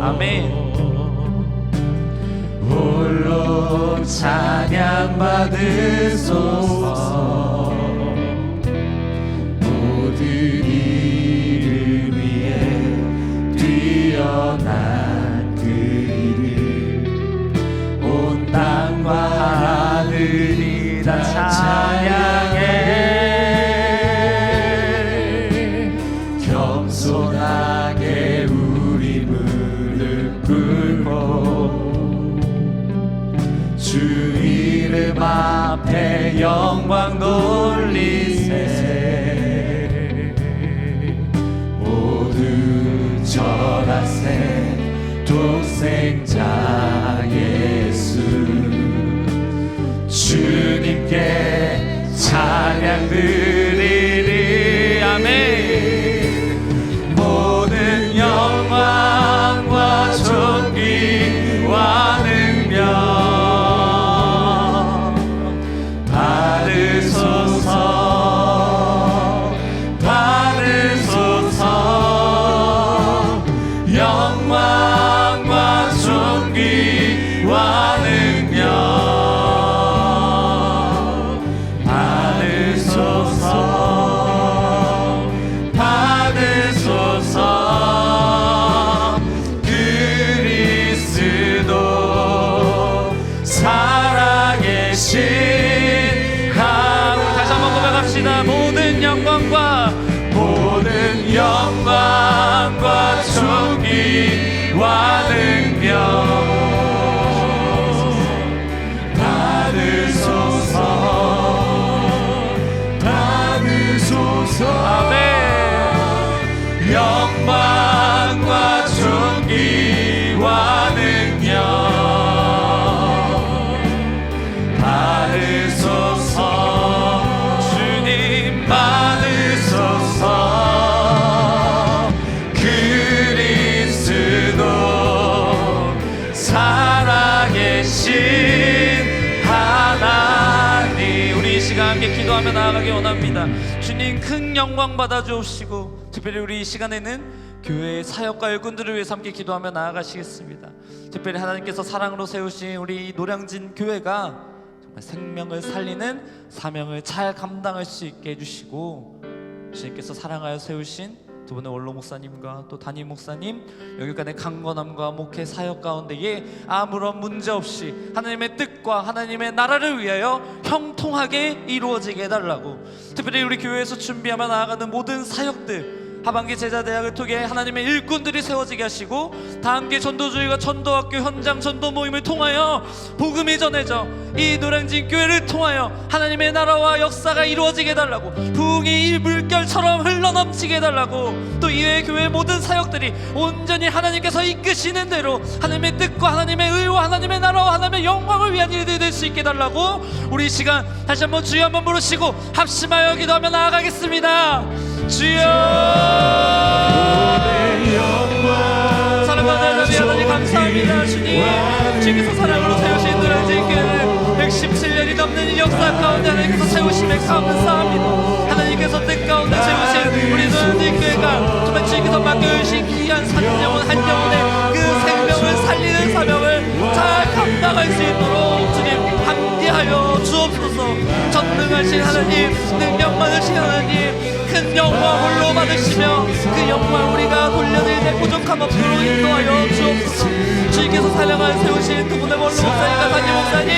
S4: 아멘.
S1: 홀로 찬양 받으소서. 모든 일을 위해 뛰어난 그 이름, 온 땅과 하늘이 다 찬양해. 겸손하게 우리 무릎 꿇고 주 이름 앞에 영광 돌리세. 모두 절하세. 독생자 예수 주님께 찬양 드리리. 아멘. 모든 영광과 존귀와 능력 받으소서. 받으소서. 영광과 존귀와 능력 받으소서. 받으소서. 그리스도 살아계신 하나님.
S4: 다시 한번 고백합시다. 모든 영광과
S1: 존귀와 능력
S5: 받으소서. 그리스도 살아계신 하나님, 우리 이 시간 함께 기도하며 나아가기 원합니다. 주님 큰 영광 받아 주옵시고, 특별히 우리 이 시간에는 교회의 사역과 일꾼들을 위해서 함께 기도하며 나아가시겠습니다. 특별히 하나님께서 사랑으로 세우신 우리 노량진 교회가 정말 생명을 살리는 사명을 잘 감당할 수 있게 해주시고, 주님께서 사랑하여 세우신 두 분의 원로 목사님과 또 담임 목사님, 여기까지 강건함과 목회 사역 가운데에 아무런 문제 없이 하나님의 뜻과 하나님의 나라를 위하여 형통하게 이루어지게 해달라고, 특별히 우리 교회에서 준비하며 나아가는 모든 사역들, 하반기 제자대학을 통해 하나님의 일꾼들이 세워지게 하시고, 다함께 전도주의와 전도학교 현장 전도 모임을 통하여 복음이 전해져 이 노량진 교회를 통하여 하나님의 나라와 역사가 이루어지게 해달라고, 부흥이 이 물결처럼 흘러넘치게 해달라고, 또 이외의 교회의 모든 사역들이 온전히 하나님께서 이끄시는 대로 하나님의 뜻과 하나님의 의와 하나님의 나라와 하나님의 영광을 위한 일들이 될 수 있게 해달라고, 우리 이 시간 다시 한번 주여 한번 부르시고 합심하여 기도하며 나아가겠습니다. 주여, 사랑받는 하나님 감사합니다. 주님, 주께서 사랑으로 세우신 노량진 교회를 117년이 넘는 이 역사 가운데 하나님께서 세우심에 감사합니다. 하나님께서 뜻 가운데 세우신 우리 노량진 교회가 정말 주님께서 맡겨주신 귀한 영혼 한 영혼의 그 생명을 살리는 사명을 잘 감당할 수 있도록 주님 함께하여 주옵소서. 전능하신 하나님, 능력 많으신 하나님, 큰 영광 홀로 받으시며 그 영광 우리가 돌려드릴 때 부족함 없도록 인도하여 주옵소서. 주님께서 사랑하여 세우신 두 분의 원로 목사님과 담임 목사님,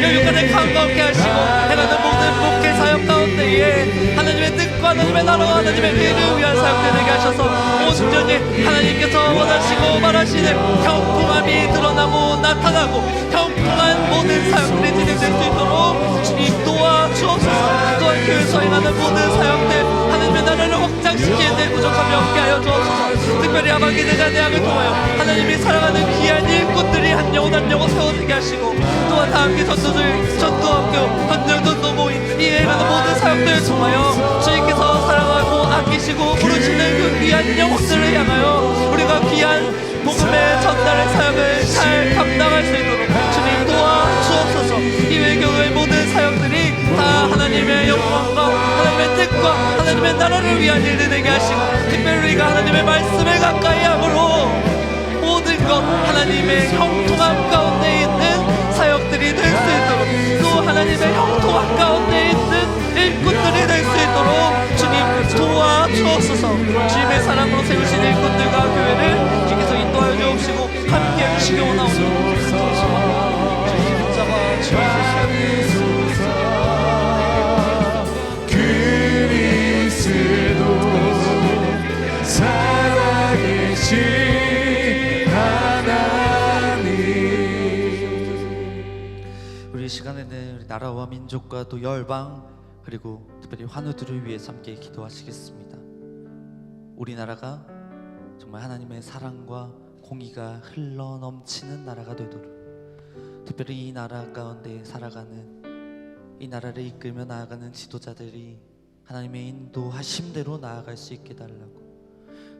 S5: 여기까지 강건케 하시고 해가는 모든 목회 사역 가운데에 하나님의 뜻과 하나님의 나라와 하나님의 의를 위한 사역들 되게 하셔서 온전히 하나님께서 원하시고 말하시는 형통함이 드러나고 나타나고 형통한 모든 사역들이 진행될 수 있도록 주님 도와주옵소서. 또한 교회에서 행하는 모든 사역들 하나님의 나라를 확장시키는 데 부족함이 없게 하여 주옵소서. 특별히 하반기 제자대학을 통하여 하나님이 사랑하는 귀한 일꾼들이 한 영혼 한 영혼 세워지게 하시고, 또한 다함께 전도들, 전도학교, 현장 전도 모임, 이해하는 모든 사역들을 통하여 주님께서 사랑하고 아끼시고 부르시는 그 귀한 영혼들을 향하여 우리가 귀한 복음의 전달의 사역을 잘 감당할 수 있도록 주님 도와주옵소서. 이외 교회의 모든 사역들이 다 하나님의 영광과 하나님의 뜻과 하나님의 나라를 위한 일들 되게 하시고, 특별히 우리가 하나님의 말씀을 가까이 함으로 모든 것 하나님의 형통함 가운데 있는 사역들이 될 수 있도록, 또 하나님의 형통함 가운데 있는 일꾼들이 될 수 있도록 주님 도와주옵소서. 주님의 사랑으로 세우신 일꾼들과 교회를 주께서 인도하여 주옵시고 함께 해주시기 원하옵소서. 주님 붙잡아 주옵소서.
S1: 그리스도 살아계신 하나님.
S3: 우리 이 시간에는 우리 나라와 민족과 또 열방 그리고 특별히 환우들을 위해서 함께 기도하시겠습니다. 우리나라가 정말 하나님의 사랑과 공의가 흘러넘치는 나라가 되도록, 특별히 이 나라 가운데 살아가는, 이 나라를 이끌며 나아가는 지도자들이 하나님의 인도하심대로 나아갈 수 있게 달라고,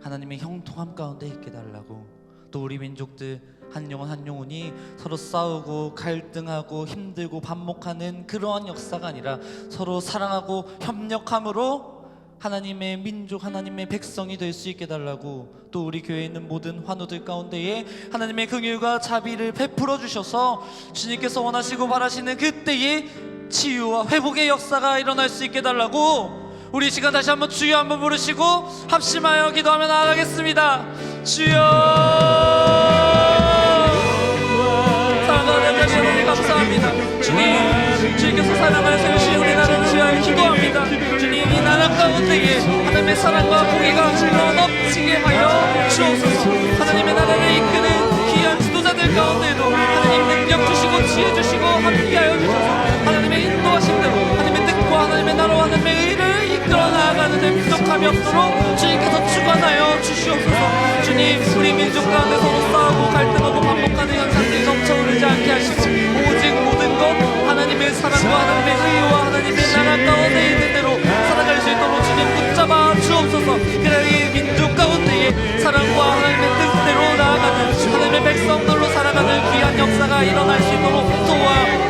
S3: 하나님의 형통함 가운데 있게 달라고, 또 우리 민족들 한 영혼 한 영혼이 서로 싸우고 갈등하고 힘들고 반목하는 그러한 역사가 아니라 서로 사랑하고 협력함으로 하나님의 민족, 하나님의 백성이 될 수 있게 달라고, 또 우리 교회에 있는 모든 환우들 가운데에 하나님의 긍휼과 자비를 베풀어 주셔서 주님께서 원하시고 바라시는 그때의 치유와 회복의 역사가 일어날 수 있게 달라고, 우리 시간 다시 한번 주여 한번 부르시고 합심하여 기도하며 나아가겠습니다. 주여, 사랑하는 하나님 감사합니다. 주님, 주님께서 사랑하여 세우신 우리 나라를 위하여 기도합니다. 주님, 이 나라 가운데에 하나님의 사랑과 공의가 흘러넘치게 하여 주옵소서. 하나님의 나라를 이끄는 귀한 지도자들 가운데에도 하나님 능력 주시고 지혜 주시고 함께하여 주셔서 하나님의 인도하심대로 하나님의 뜻과 하나님의 나라와 하나님의 의를 이끌어 나아가는 데 부족함이 없도록 주님께서 주관하여 주시옵소서. 주님, 우리 민족 가운데 서로 싸우고 갈등하고 반복하는 현상들이 넘쳐오르지 않게 하시고, 오직 모든 것 하나님의 사랑과 하나님의 의와 하나님의 나라 가운데 있는 대로 살아갈 수 있도록
S4: 주옵소서. 그래 이 민족 가운데에 사랑과 하나님의 뜻대로 나아가는 하나님의 백성들로 살아가는 귀한 역사가 일어날 수 있도록 도와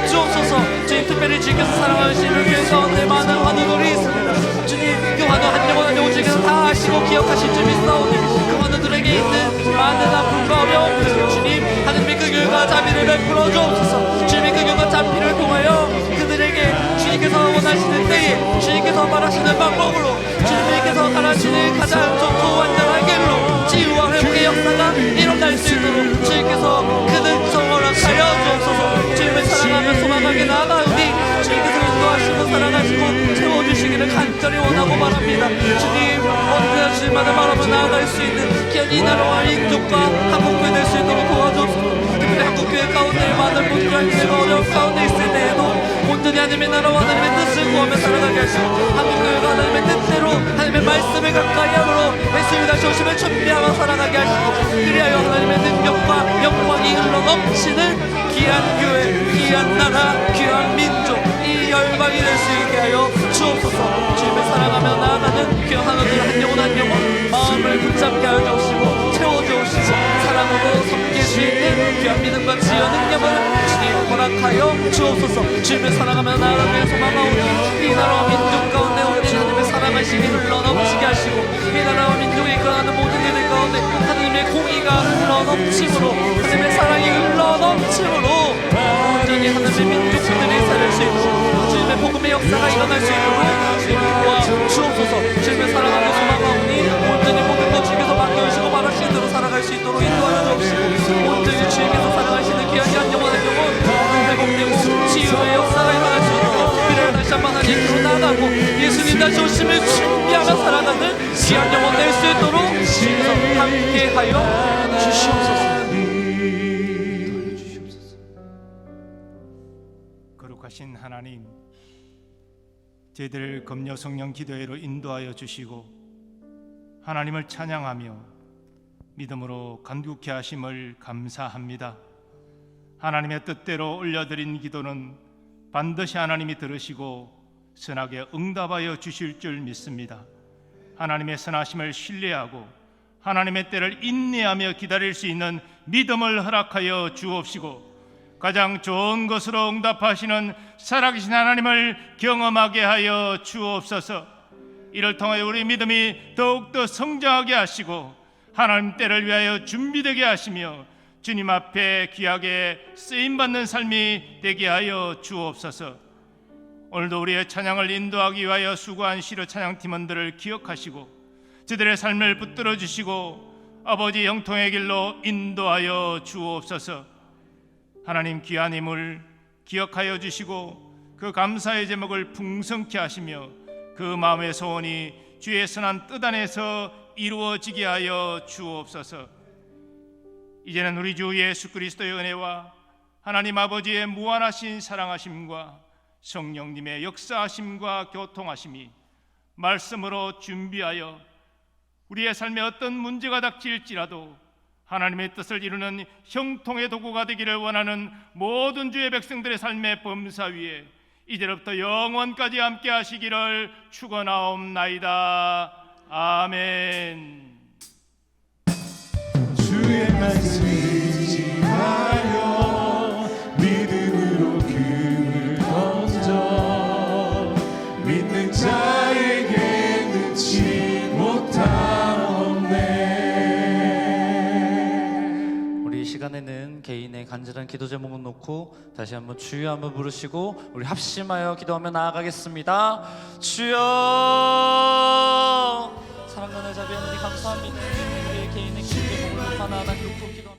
S4: 주옵소서. 주님 특별히 주님께서 사랑하시는 교회 가운데 많은 환우들이 있습니다. 주님 그 환우 한 영혼 한 영혼 주님께서 다 아시고 기억하실 줄 믿사오니 그 환우들에게 있는 많은 아픔과 어려움들 주님 하나님의 그 교회가 자비를 베풀어 주옵소서. 주님의 그 교회가 자비를 통하여 그들에게 주님께서 원하시는 때에 주님께서 말하시는 방법으로 주님께서 말하시는 가장 좋고 완전한 길로 치유와 회복의 역사가 일어날 수 있도록 주님께서 그는 정원을 하여 주옵소서. 주님을 사랑하며 소망하게 나아가오니 주님께서 인도하시고 사랑하시고 채워주시기를 간절히 원하고 바랍니다. 주님 언제나 주님만을 바라보며 나아갈 수 있는 귀한 이 나라와 민족과 한국교회 될 수 있도록 도와주옵소서. 특별히 한국교회 가운데 많은 분들과 힘들고 어려움 가운데 있을 때에도 온전히 하나님의 나라와 하나님의 뜻을 구하며 살아가게 하시고 한국교회가 하나님의 뜻대로 하나님의 말씀을 가까이 함으로 예수님이 다시 오심을 준비하며 살아가게 하시고 그리하여 하나님의 능력과 영광이 흘러 넘치는 귀한 교회, 귀한 나라, 귀한 민족 이 열방이 될 수 있게 하여 주옵소서. 주님을 사랑하며 나아가는 귀한 하나들 한 영혼 한 영혼 마음을 붙잡게 하여 주옵시고 채워주옵시고 사랑으로 섬길 수 있는 귀한 믿음과 지혜 능력을 주님 허락하여 주옵소서. 주님을 사랑하며 나아가며 소망하오니 이 나라와 민족 가운데 오늘 하나님의 사랑하심이 흘러 넘치게 하시고 이 나라와 민족이 이끌어가는 모든 일들 가운데 하나님의 공의가 흘러 넘침으로 하나님의 사랑이 흘러 넘침으로 온전히 하나님의 민족들이 살릴 수 있도록 주님의 복음의 역사가 일어날 수 있도록 주님을 도와 주옵소서. 주님을 사랑하며 소망하오니 온전히 모든 것 주님께서 맡겨주시고 말하시는 대로 살아갈 수 있도록 인도하여 주옵시고 온전히 주님께서 사랑하시는 귀한 한 영혼 한 영혼 회복되고 치유의 역사가 일어날 수 있도록 특별히 다시 한번 하나님께로 나아가고 예수님 다시 오심을 준비하며 살아가는 귀한 영혼 될 수 있도록 주님께서 함께하여 주시옵소서.
S6: 거룩하신 하나님, 저희들 금요 성령 기도회로 인도하여 주시고 하나님을 찬양하며 믿음으로 간구케 하심을 감사합니다. 하나님의 뜻대로 올려드린 기도는 반드시 하나님이 들으시고 선하게 응답하여 주실 줄 믿습니다. 하나님의 선하심을 신뢰하고 하나님의 때를 인내하며 기다릴 수 있는 믿음을 허락하여 주옵시고 가장 좋은 것으로 응답하시는 살아계신 하나님을 경험하게 하여 주옵소서. 이를 통하여 우리 믿음이 더욱더 성장하게 하시고 하나님 때를 위하여 준비되게 하시며 주님 앞에 귀하게 쓰임받는 삶이 되게 하여 주옵소서. 오늘도 우리의 찬양을 인도하기 위하여 수고한 시로 찬양팀원들을 기억하시고 저들의 삶을 붙들어 주시고 아버지 영통의 길로 인도하여 주옵소서. 하나님 귀한 힘을 기억하여 주시고 그 감사의 제목을 풍성케 하시며 그 마음의 소원이 주의 선한 뜻 안에서 이루어지게 하여 주옵소서. 이제는 우리 주 예수 그리스도의 은혜와 하나님 아버지의 무한하신 사랑하심과 성령님의 역사하심과 교통하심이 말씀으로 준비하여 우리의 삶에 어떤 문제가 닥칠지라도 하나님의 뜻을 이루는 형통의 도구가 되기를 원하는 모든 주의 백성들의 삶의 범사 위에 이제로부터 영원까지 함께 하시기를 축원하옵나이다. 아멘.
S1: 주의 말씀 지하여 믿음으로 금을 던져 믿는 자에게 능치 못하옵네.
S3: 우리 이 시간에는 개인의 간절한 기도 제목을 놓고 다시 한번 주여 한번 부르시고 우리 합심하여 기도하며 나아가겠습니다. 주여, 사랑과 내 자비하는 감사합니다. 우리의 개인의 기도 제목을 놓고 하나하나 기도하며